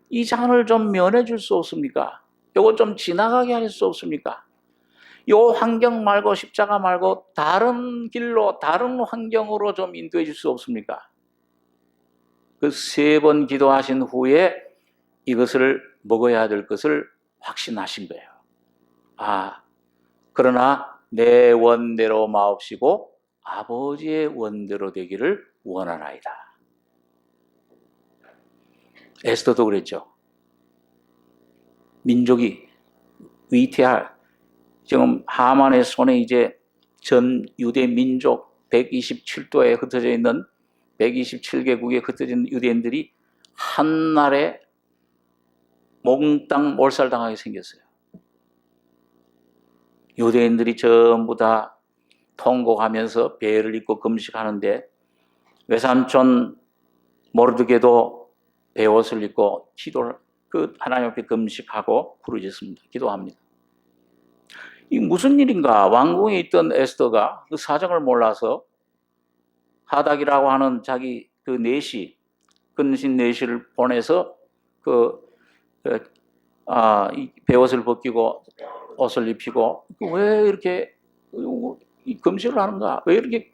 이 잔을 좀 면해 줄 수 없습니까? 요거 좀 지나가게 할 수 없습니까? 요 환경 말고 십자가 말고 다른 길로 다른 환경으로 좀 인도해 줄 수 없습니까? 그 3번 기도하신 후에 이것을 먹어야 될 것을 확신하신 거예요. 그러나 내 원대로 마옵시고 아버지의 원대로 되기를 원하나이다. 에스더도 그랬죠. 민족이 위태할, 지금 하만의 손에 이제 전 유대 민족 127도에 흩어져 있는 127개국에 흩어져 있는 유대인들이 한날에 몽땅 몰살당하게 생겼어요. 유대인들이 전부 다 통곡하면서 배를 입고 금식하는데 외삼촌 모르드게도 베옷을 입고 기도를 하나님 앞에 금식하고 부르짖습니다. 기도합니다. 이 무슨 일인가? 왕궁에 있던 에스더가 그 사정을 몰라서 하닥이라고 하는 자기 그 내시, 근신 내시를 보내서 이 베옷을 벗기고 옷을 입히고 왜 이렇게 금식을 하는가? 왜 이렇게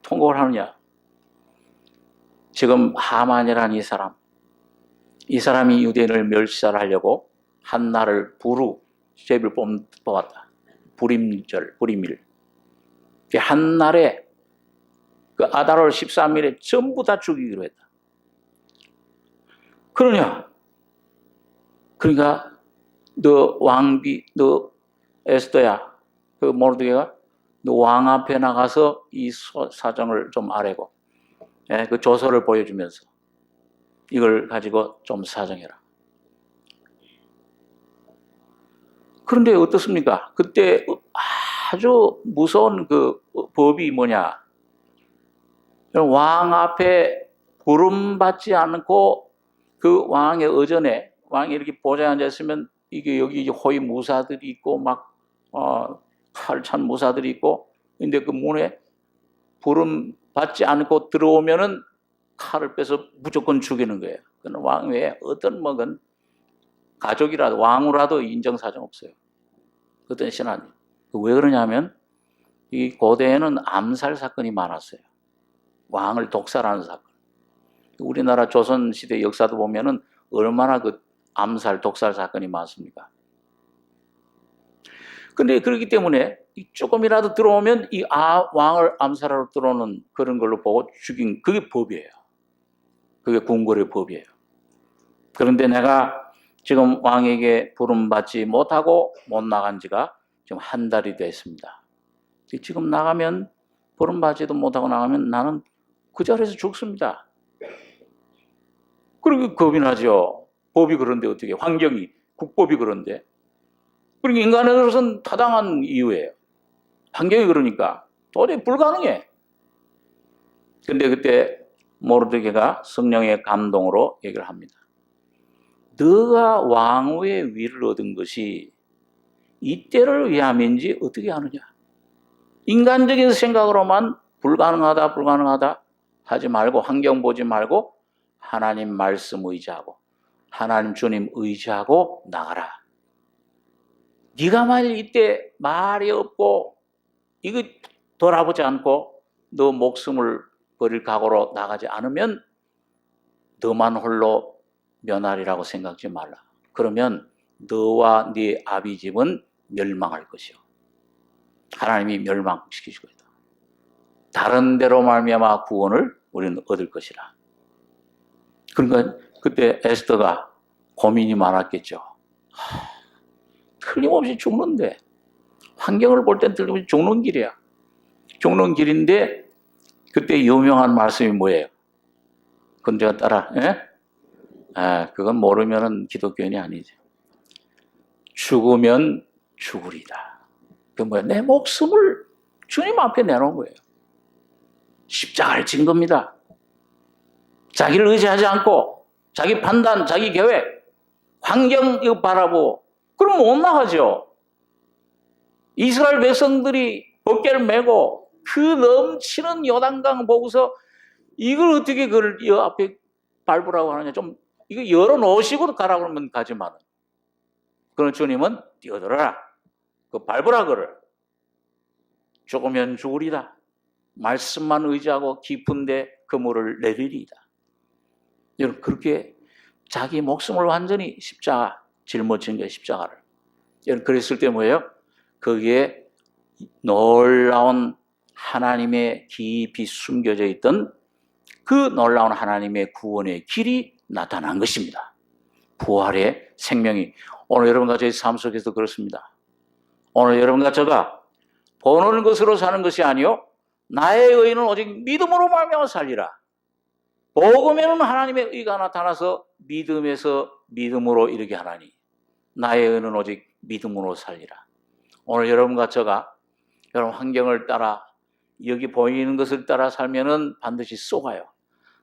통곡을 하느냐? 지금 하만이라는 이 사람이 유대인을 멸살하려고 한날을 제비를 뽑았다. 불임일. 한날에 그 아달월 13일에 전부 다 죽이기로 했다. 그러니까 너 에스더야, 그 모르드게가 너 왕 앞에 나가서 이 사정을 좀 아뢰고, 그 조서를 보여주면서 이걸 가지고 좀 사정해라. 그런데 어떻습니까? 그때 아주 무서운 그 법이 뭐냐? 왕 앞에 부름받지 않고 그 왕의 의전에 왕이 이렇게 보좌에 앉아있으면 이게 여기 호위 무사들이 있고 막 칼찬 무사들이 있고, 근데 그 문에 부름받지 않고 들어오면은 칼을 빼서 무조건 죽이는 거예요. 그는 왕 외에 어떤 먹은 가족이라도 왕후라도 인정사정 없어요. 어떤 신하님. 왜 그러냐면 이 고대에는 암살 사건이 많았어요. 왕을 독살하는 사건. 우리나라 조선시대 역사도 보면은 얼마나 그 암살, 독살 사건이 많습니까? 근데 그렇기 때문에 조금이라도 들어오면 왕을 암살하러 들어오는 그런 걸로 보고 죽인, 그게 법이에요. 그게 궁궐의 법이에요. 그런데 내가 지금 왕에게 부름받지 못하고 못 나간 지가 지금 한 달이 됐습니다. 지금 나가면, 부름받지도 못하고 나가면 나는 그 자리에서 죽습니다. 그리고 겁이 나죠. 법이 그런데 어떻게, 환경이, 국법이 그런데. 그러니까 인간으로서는 타당한 이유예요. 환경이 그러니까 도저히 불가능해. 근데 그때 모르드게가 성령의 감동으로 얘기를 합니다. 너가 왕후의 위를 얻은 것이 이때를 위함인지 어떻게 아느냐? 인간적인 생각으로만 불가능하다 하지 말고, 환경 보지 말고 하나님 말씀 의지하고 하나님 주님 의지하고 나가라. 네가 만일 이때 말이 없고 이거 돌아보지 않고 너 목숨을 버릴 각오로 나가지 않으면 너만 홀로 면하리라고 생각지 말라. 그러면 너와 네 아비 집은 멸망할 것이요. 하나님이 멸망시키실 것이다. 다른 데로 말미암아 구원을 우리는 얻을 것이라. 그러니까 그때 에스더가 고민이 많았겠죠. 틀림없이 죽는데 환경을 볼 땐 틀림없이 죽는 길이야. 죽는 길인데 그때 유명한 말씀이 뭐예요? 그건 제가 따라, 예? 그건 모르면은 기독교인이 아니죠. 죽으면 죽으리다. 그 뭐야? 내 목숨을 주님 앞에 내놓은 거예요. 십자가를 진 겁니다. 자기를 의지하지 않고 자기 판단, 자기 계획, 환경 이거 바라보고 그럼 못 나가죠. 이스라엘 백성들이 법궤를 메고 그 넘치는 요단강 보고서 이걸 어떻게 그걸 이 앞에 밟으라고 하느냐. 좀 이거 열어놓으시고 가라고 하면 가지만 그런 주님은 뛰어들어라. 그 밟으라 그를. 죽으면 죽으리다. 말씀만 의지하고 깊은데 그물을 내리리다. 여러분 그렇게 자기 목숨을 완전히 십자가 짊어진 거예요. 십자가를. 여러분 그랬을 때 뭐예요? 거기에 놀라운 하나님의 깊이 숨겨져 있던 그 놀라운 하나님의 구원의 길이 나타난 것입니다. 부활의 생명이. 오늘 여러분과 저의 삶 속에서 그렇습니다. 오늘 여러분과 저가 보는 것으로 사는 것이 아니요 나의 의는 오직 믿음으로 말미암아 살리라. 복음에는 하나님의 의가 나타나서 믿음에서 믿음으로 이르게 하나니 나의 의는 오직 믿음으로 살리라. 오늘 여러분과 저가 여러분 환경을 따라 여기 보이는 것을 따라 살면은 반드시 쏘가요.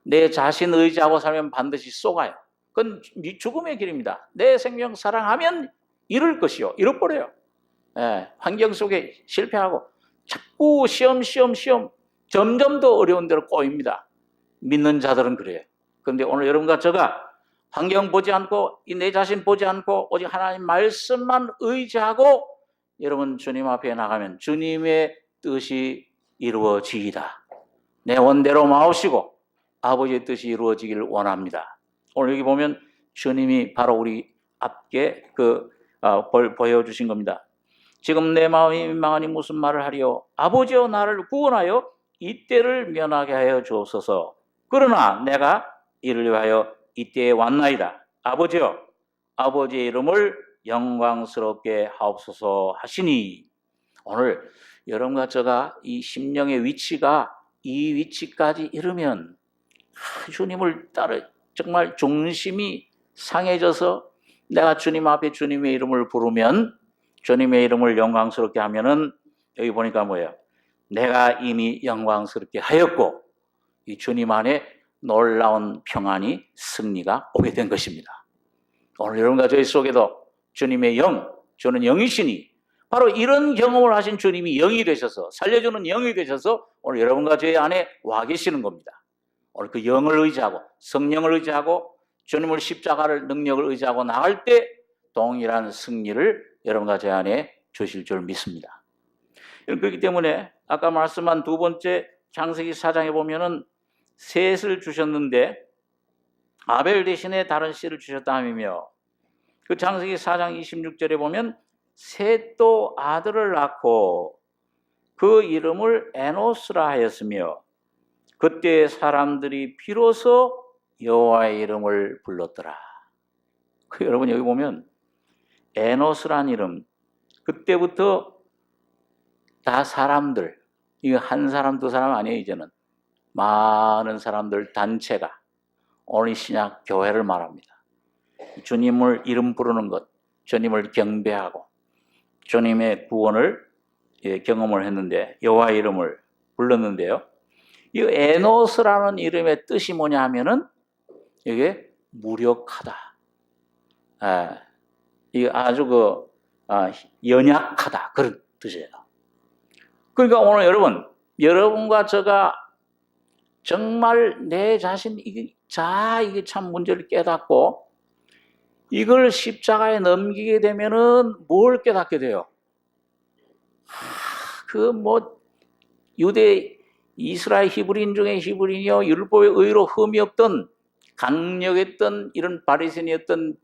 내 자신 의지하고 살면 반드시 쏘가요. 그건 죽음의 길입니다. 내 생명 사랑하면 잃을 것이요. 잃어버려요. 환경 속에 실패하고 자꾸 시험 점점 더 어려운 데로 꼬입니다. 믿는 자들은 그래요. 그런데 오늘 여러분과 저가 환경 보지 않고 내 자신 보지 않고 오직 하나님 말씀만 의지하고 여러분 주님 앞에 나가면 주님의 뜻이 이루어지이다. 내 원대로 마오시고 아버지의 뜻이 이루어지기를 원합니다. 오늘 여기 보면 주님이 바로 우리 앞에 보여주신 겁니다. 지금 내 마음이 민망하니 무슨 말을 하리요? 아버지여 나를 구원하여 이때를 면하게 하여 주옵소서. 그러나 내가 이를 위하여 이때에 왔나이다. 아버지여 아버지의 이름을 영광스럽게 하옵소서 하시니 오늘 여러분과 저가 이 심령의 위치가 이 위치까지 이르면 주님을 따라 정말 중심이 상해져서 내가 주님 앞에 주님의 이름을 부르면 주님의 이름을 영광스럽게 하면은 여기 보니까 뭐예요? 내가 이미 영광스럽게 하였고 이 주님 안에 놀라운 평안이 승리가 오게 된 것입니다. 오늘 여러분과 저희 속에도 주님의 영, 저는 영이시니 바로 이런 경험을 하신 주님이 영이 되셔서 살려주는 영이 되셔서 오늘 여러분과 저희 안에 와 계시는 겁니다. 오늘 그 영을 의지하고 성령을 의지하고 주님을 십자가를 능력을 의지하고 나갈 때 동일한 승리를 여러분과 제 안에 주실 줄 믿습니다. 그렇기 때문에 아까 말씀한 두 번째 창세기 4장에 보면은 셋을 주셨는데 아벨 대신에 다른 씨를 주셨다며 그 창세기 4장 26절에 보면 셋도 아들을 낳고 그 이름을 에노스라 하였으며 그때 사람들이 비로소 여호와의 이름을 불렀더라. 여러분 여기 보면 에노스란 이름 그때부터 다 사람들 이거 한 사람 두 사람 아니에요. 이제는 많은 사람들 단체가 오늘 신약 교회를 말합니다. 주님을 이름 부르는 것 주님을 경배하고 주님의 구원을 경험을 했는데 여호와의 이름을 불렀는데요. 이 에노스라는 이름의 뜻이 뭐냐 하면은 이게 무력하다. 이게 아주 연약하다 그런 뜻이에요. 그러니까 오늘 여러분과 저가 정말 내 자신, 이게 참 문제를 깨닫고 이걸 십자가에 넘기게 되면은 뭘 깨닫게 돼요? 유대, 이스라엘 히브리인 중에 히브리인이요, 율법의 의로 흠이 없던 강력했던 이런 바리새인이었던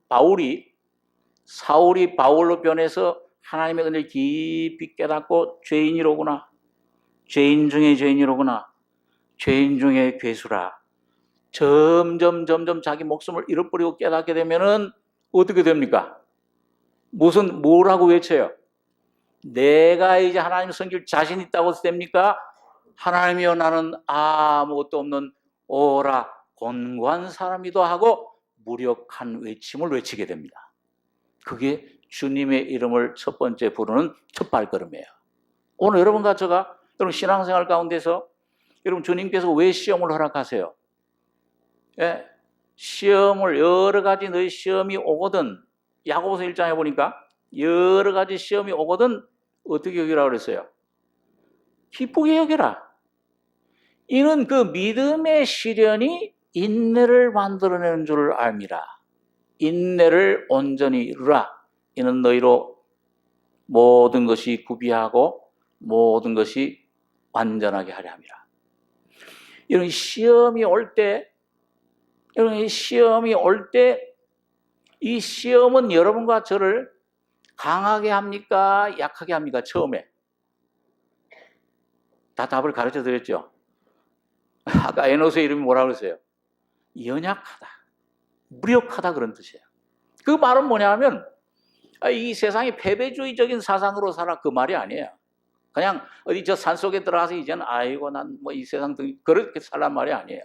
사울이 바울로 변해서 하나님의 은혜를 깊이 깨닫고 죄인이로구나, 죄인 중에 죄인이로구나, 죄인 중에 괴수라, 점점 자기 목숨을 잃어버리고 깨닫게 되면은 어떻게 됩니까? 뭐라고 외쳐요? 내가 이제 하나님 섬길 자신 있다고 됩니까? 하나님이여, 나는 아무것도 없는 오라 곤고한 사람이도 하고 무력한 외침을 외치게 됩니다. 그게 주님의 이름을 첫 번째 부르는 첫 발걸음이에요. 오늘 여러분과 제가 여러분 신앙생활 가운데서 여러분 주님께서 왜 시험을 허락하세요? 예, 시험을 여러 가지 너희 시험이 오거든, 야고보서 1장에 보니까 여러 가지 시험이 오거든 어떻게 여기라고 그랬어요? 기쁘게 여겨라. 이는 그 믿음의 시련이 인내를 만들어내는 줄 알미라. 인내를 온전히 이루라. 이는 너희로 모든 것이 구비하고 모든 것이 완전하게 하려 함이라. 이런 시험이 올 때, 이 시험은 여러분과 저를 강하게 합니까? 약하게 합니까? 처음에 다 답을 가르쳐 드렸죠. 아까 에노스의 이름이 뭐라고 그랬어요? 연약하다, 무력하다, 그런 뜻이에요. 그 말은 뭐냐 하면 이 세상이 패배주의적인 사상으로 살아, 그 말이 아니에요. 그냥 어디 저 산속에 들어가서 이제는 아이고 난 뭐 이 세상 그렇게 살란 말이 아니에요.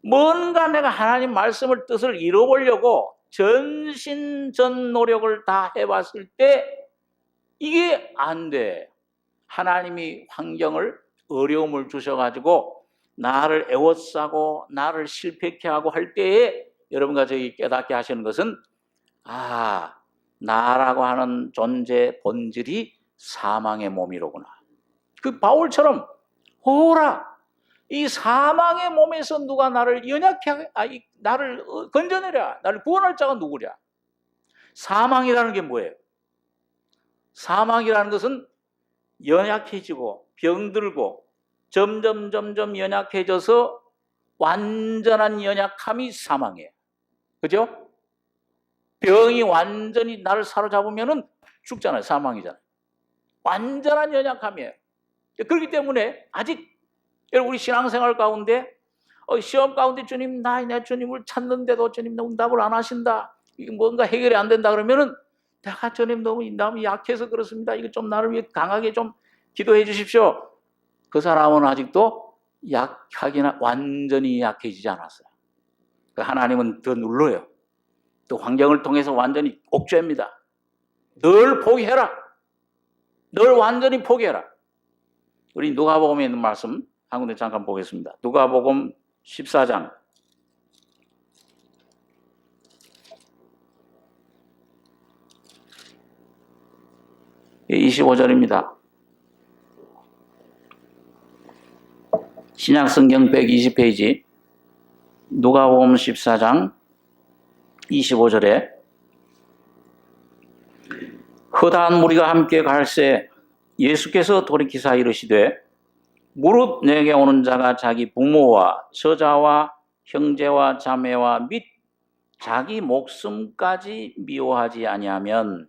뭔가 내가 하나님 말씀을 뜻을 이뤄보려고 전신 노력을 다 해봤을 때 이게 안 돼. 하나님이 환경을, 어려움을 주셔가지고 나를 애워싸고 나를 실패케 하고 할 때에 여러분과 저희 깨닫게 하시는 것은 나라고 하는 존재 본질이 사망의 몸이로구나. 그 바울처럼 이 사망의 몸에서 누가 나를 나를 건져내랴, 나를 구원할 자가 누구랴. 사망이라는 게 뭐예요? 사망이라는 것은 연약해지고 병들고 점점 연약해져서 완전한 연약함이 사망이에요. 그죠? 병이 완전히 나를 사로잡으면 죽잖아요. 사망이잖아요. 완전한 연약함이에요. 그렇기 때문에 아직 우리 신앙생활 가운데 시험 가운데 주님, 내 주님을 찾는데도 주님 응답을 안 하신다, 이게 뭔가 해결이 안 된다 그러면은 내가 주님 너무 약해서 그렇습니다, 이거 좀 나를 위해 강하게 좀 기도해 주십시오. 그 사람은 아직도 완전히 약해지지 않았어요. 하나님은 더 눌러요. 또 환경을 통해서 완전히 옥죄입니다. 늘 포기해라. 늘 완전히 포기해라. 우리 누가복음에 있는 말씀 한 군데 잠깐 보겠습니다. 누가복음 14장 25절입니다. 신약성경 120페이지 누가복음 14장 25절에 허다한 무리가 함께 갈새 예수께서 돌이키사 이르시되 무릇 내게 오는 자가 자기 부모와 처자와 형제와 자매와 및 자기 목숨까지 미워하지 아니하면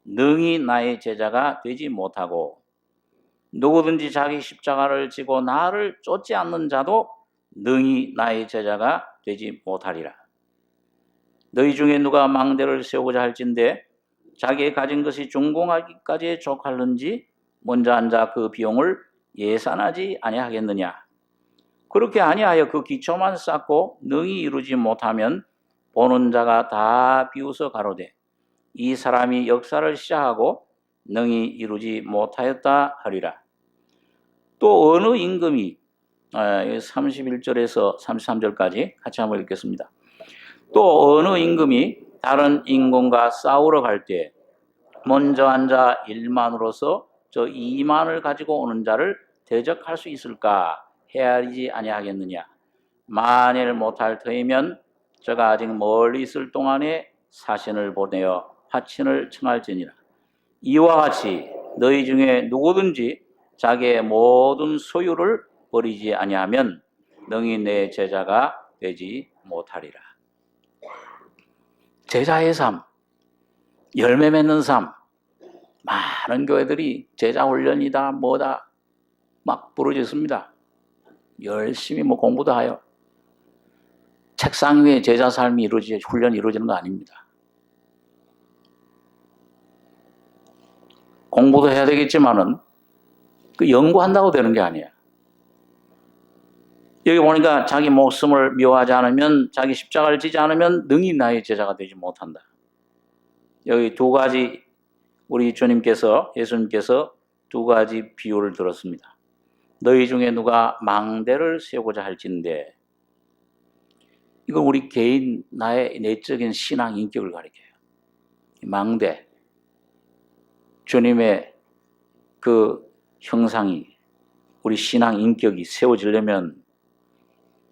능히 나의 제자가 되지 못하고 누구든지 자기 십자가를 지고 나를 쫓지 않는 자도 능히 나의 제자가 되지 못하리라. 너희 중에 누가 망대를 세우고자 할진대 자기의 가진 것이 준공하기까지 족할는지 먼저 앉아 그 비용을 예산하지 아니하겠느냐. 그렇게 아니하여 그 기초만 쌓고 능히 이루지 못하면 보는 자가 다 비웃어 가로되 이 사람이 역사를 시작하고 능히 이루지 못하였다 하리라. 또 어느 임금이 31절에서 33절까지 같이 한번 읽겠습니다. 또 어느 임금이 다른 임금과 싸우러 갈 때 먼저 앉아 1만으로서 저 2만을 가지고 오는 자를 대적할 수 있을까 헤아리지 아니하겠느냐. 만일 못할 터이면 저가 아직 멀리 있을 동안에 사신을 보내어 화친을 청할지니라. 이와 같이 너희 중에 누구든지 자기의 모든 소유를 버리지 아니하면 능히 내 제자가 되지 못하리라. 제자의 삶, 열매 맺는 삶. 많은 교회들이 제자 훈련이다 뭐다 막 부르짖습니다. 열심히 공부도 하여 책상 위에 제자 삶이 이루어지 훈련이 이루어지는 거 아닙니다. 공부도 해야 되겠지만은 그 연구한다고 되는 게 아니에요. 여기 보니까 자기 목숨을 미워하지 않으면, 자기 십자가를 지지 않으면 능히 나의 제자가 되지 못한다. 여기 두 가지 우리 주님께서, 예수님께서 두 가지 비유를 들었습니다. 너희 중에 누가 망대를 세우고자 할진대. 이건 우리 개인 나의 내적인 신앙 인격을 가리켜요. 망대, 주님의 그 형상이, 우리 신앙 인격이 세워지려면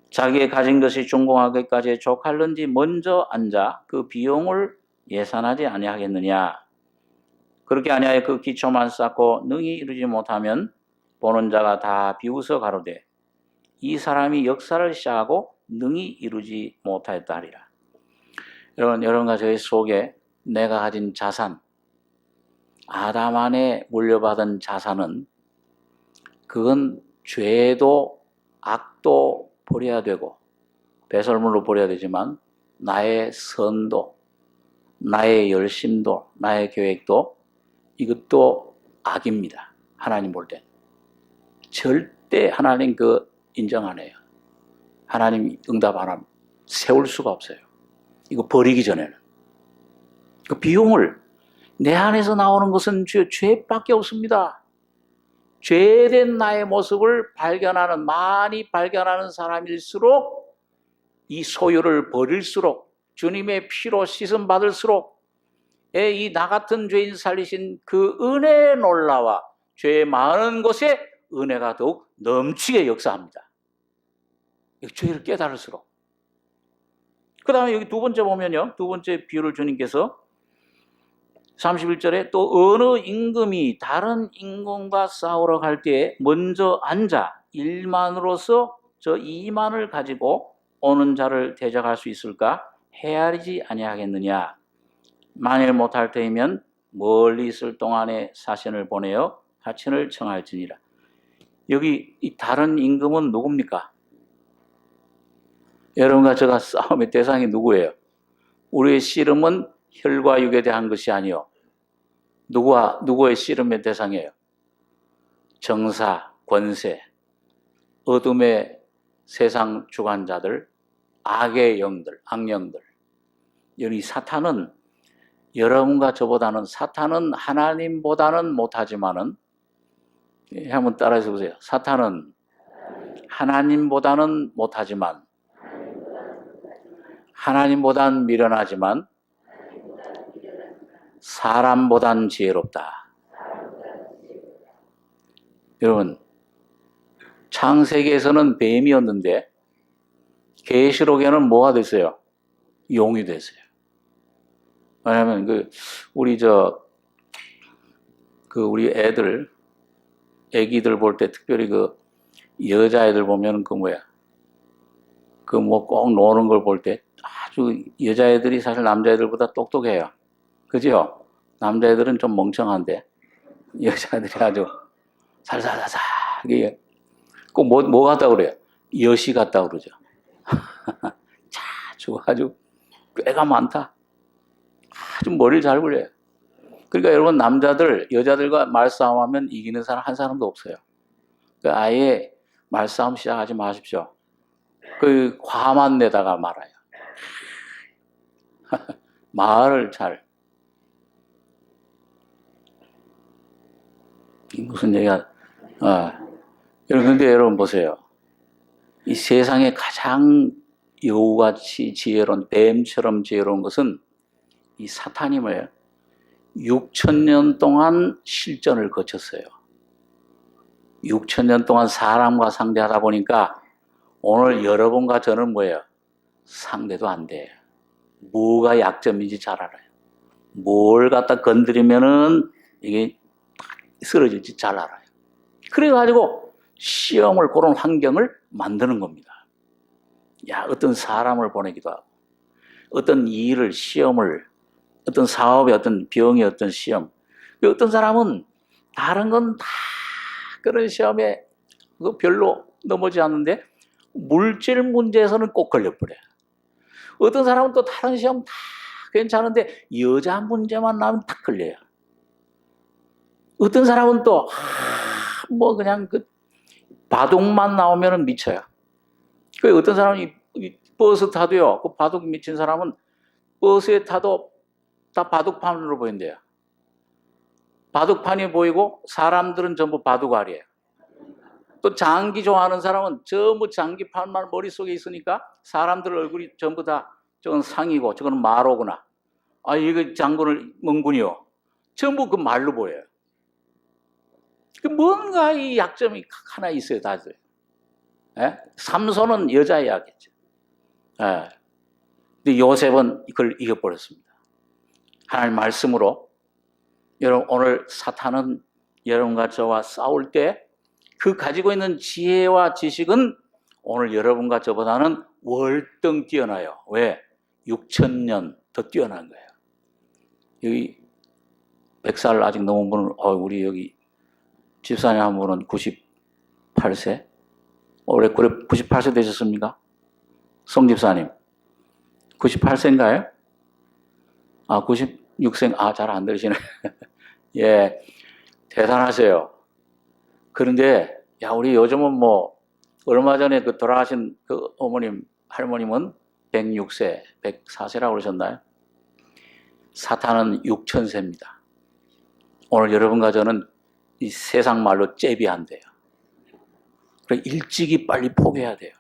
자기의 가진 것이 중공하기까지 족할는지 먼저 앉아 그 비용을 예산하지 아니하겠느냐. 그렇게 아니하여 그 기초만 쌓고 능히 이루지 못하면 보는 자가 다 비웃어 가로되 이 사람이 역사를 시작하고 능히 이루지 못하였다 하리라. 여러분과 저희 속에 내가 가진 자산, 아담 안에 물려받은 자산은 그건 죄도 악도 버려야 되고 배설물로 버려야 되지만 나의 선도, 나의 열심도, 나의 계획도 이것도 악입니다. 하나님 볼 때. 절대 하나님 인정 안 해요. 하나님 응답 안 하면 세울 수가 없어요. 이거 버리기 전에는. 그 비용을 내 안에서 나오는 것은 죄밖에 없습니다. 죄된 나의 모습을 많이 발견하는 사람일수록 이 소유를 버릴수록 주님의 피로 씻음 받을수록 이 나 같은 죄인 살리신 그 은혜의 놀라와 죄 많은 곳에 은혜가 더욱 넘치게 역사합니다. 죄를 깨달을수록. 그 다음에 여기 두 번째 보면요. 두 번째 비유를 주님께서 31절에 또 어느 임금이 다른 임금과 싸우러 갈 때에 먼저 앉아 1만으로서 저 2만을 가지고 오는 자를 대적할 수 있을까? 헤아리지 아니하겠느냐. 만일 못할 터이면 멀리 있을 동안에 사신을 보내어 하친을 청할지니라. 여기 이 다른 임금은 누굽니까? 여러분과 제가 싸움의 대상이 누구예요? 우리의 씨름은 혈과 육에 대한 것이 아니요. 누구의 씨름의 대상이에요? 정사, 권세, 어둠의 세상 주관자들, 악의 영들, 악령들. 여기 사탄은 여러분과 저보다는, 사탄은 하나님보다는 못하지만은, 한번 따라해서 보세요. 사탄은 하나님보다는 못하지만, 하나님보단 미련하지만, 사람보단 지혜롭다. 여러분, 창세기에서는 뱀이었는데 계시록에는 뭐가 됐어요? 용이 됐어요. 왜냐하면 우리 애기들 볼 때 특별히 여자애들 보면 꼭 노는 걸 볼 때 아주 여자애들이 사실 남자애들보다 똑똑해요. 그죠? 남자애들은 좀 멍청한데 여자애들이 아주 살살살살 이게 꼭 뭐 같다고 그래요? 여시 같다고 그러죠. 아주 꾀가 많다. 아주 머리를 잘 굴려요. 그러니까 여러분 여자들과 말싸움하면 이기는 사람 한 사람도 없어요. 그러니까 아예 말싸움 시작하지 마십시오. 화만 내다가 말아요. 말을 무슨 얘기야? 그런데 여러분 보세요. 이 세상에 가장 여우같이 지혜로운, 뱀처럼 지혜로운 것은 이 사탄이 뭐예요? 6,000년 동안 실전을 거쳤어요. 6,000년 동안 사람과 상대하다 보니까 오늘 여러분과 저는 뭐예요? 상대도 안 돼요. 뭐가 약점인지 잘 알아요. 뭘 갖다 건드리면은 이게 쓰러질지 잘 알아요. 그래가지고 시험을, 그런 환경을 만드는 겁니다. 야, 어떤 사람을 보내기도 하고, 어떤 일을, 시험을, 어떤 사업의 어떤 병의 어떤 시험. 어떤 사람은 다른 건 다 그런 시험에 별로 넘어지 않는데 물질 문제에서는 꼭 걸려버려요. 어떤 사람은 또 다른 시험 다 괜찮은데 여자 문제만 나오면 딱 걸려요. 어떤 사람은 또 뭐 그냥 그 바둑만 나오면 미쳐요. 그 어떤 사람이 버스 타도요, 그 바둑 미친 사람은 버스에 타도 다 바둑판으로 보인대요. 바둑판이 보이고 사람들은 전부 바둑알이에요. 또 장기 좋아하는 사람은 전부 장기판만 머릿속에 있으니까 사람들 얼굴이 전부 다 저건 상이고 저건 마로구나. 아, 이거 장군을 멍군이요. 전부 그 말로 보여요. 그 뭔가 이 약점이 하나 있어요, 다들. 예? 삼손은 여자의 약이죠. 예. 근데 요셉은 그걸 이겨버렸습니다. 하나님 말씀으로 여러분, 오늘 사탄은 여러분과 저와 싸울 때 그 가지고 있는 지혜와 지식은 오늘 여러분과 저보다는 월등 뛰어나요. 왜? 6,000년 더 뛰어난 거예요. 여기 100살 아직 넘은 분은, 우리 여기 집사님 한 분은 98세? 올해 98세 되셨습니까? 송 집사님 98세인가요? 96세. 잘 안 들으시네. 예, 대단하세요. 그런데 우리 요즘은 뭐 얼마 전에 그 돌아가신 그 어머님, 할머님은 106세, 104세라고 그러셨나요? 사탄은 6,000세입니다. 오늘 여러분과 저는 이 세상 말로 잽이한대요. 그래, 일찍이 빨리 포기해야 돼요.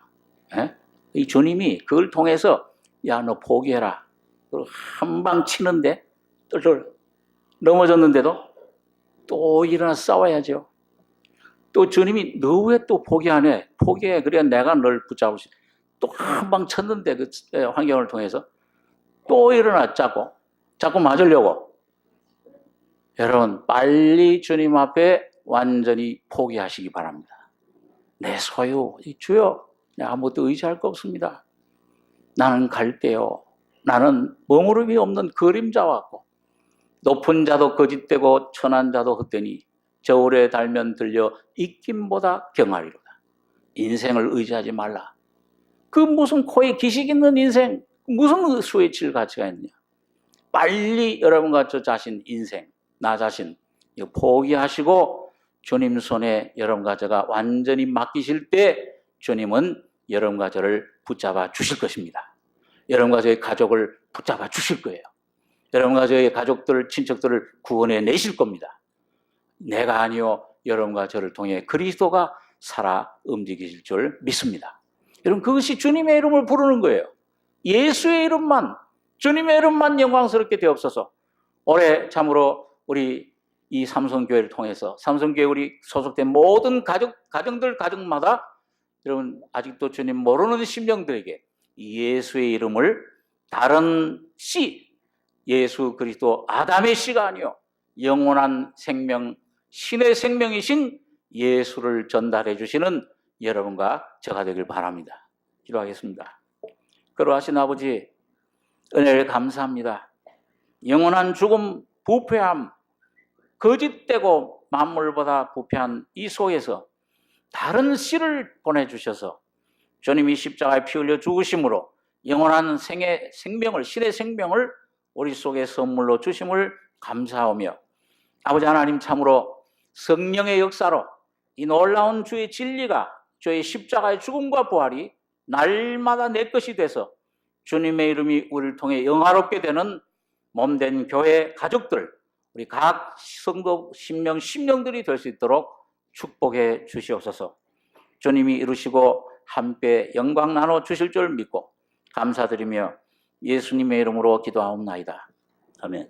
예? 이 주님이 그걸 통해서 너 포기해라. 한 방 치는데 똘똘 넘어졌는데도 또 일어나 싸워야죠. 또 주님이 너 왜 또 포기 안 해? 포기해. 그래야 내가 널 붙잡을 수 있어. 또 한 방 쳤는데 그 환경을 통해서 또 일어나 자꾸 맞으려고. 여러분, 빨리 주님 앞에 완전히 포기하시기 바랍니다. 내 소유, 주여, 내가 아무것도 의지할 거 없습니다. 나는 갈대요. 나는 머무름이 없는 그림자 같고 높은 자도 거짓되고 천한 자도 헛되니 저울에 달면 들려 익힘보다 경하리로다. 인생을 의지하지 말라. 그 무슨 코에 기식 있는 인생, 무슨 수에 칠 가치가 있느냐. 빨리 여러분과 저 자신 인생, 나 자신 포기하시고 주님 손에 여러분과 저가 완전히 맡기실 때 주님은 여러분과 저를 붙잡아 주실 것입니다. 여러분과 저의 가족을 붙잡아 주실 거예요. 여러분과 저의 가족들, 친척들을 구원해 내실 겁니다. 내가 아니요, 여러분과 저를 통해 그리스도가 살아 움직이실 줄 믿습니다. 여러분, 그것이 주님의 이름을 부르는 거예요. 예수의 이름만, 주님의 이름만 영광스럽게 되옵소서. 올해 참으로 우리 이 삼성교회를 통해서 삼성교회 우리 소속된 모든 가정마다 여러분 아직도 주님 모르는 심령들에게 예수의 이름을 다른 씨, 예수 그리스도 아담의 씨가 아니요 영원한 생명, 신의 생명이신 예수를 전달해 주시는 여러분과 저가 되길 바랍니다. 기도하겠습니다. 그러하신 아버지, 은혜를 감사합니다. 영원한 죽음, 부패함, 거짓되고 만물보다 부패한 이 속에서 다른 씨를 보내주셔서 주님이 십자가에 피 흘려 죽으심으로 영원한 생명을, 신의 생명을 우리 속에 선물로 주심을 감사하며 아버지 하나님, 참으로 성령의 역사로 이 놀라운 주의 진리가, 주의 십자가의 죽음과 부활이 날마다 내 것이 돼서 주님의 이름이 우리를 통해 영화롭게 되는 몸된 교회 가족들, 우리 각 성도 심령들이 될 수 있도록 축복해 주시옵소서. 주님이 이루시고 함께 영광 나눠 주실 줄 믿고 감사드리며 예수님의 이름으로 기도하옵나이다. 아멘.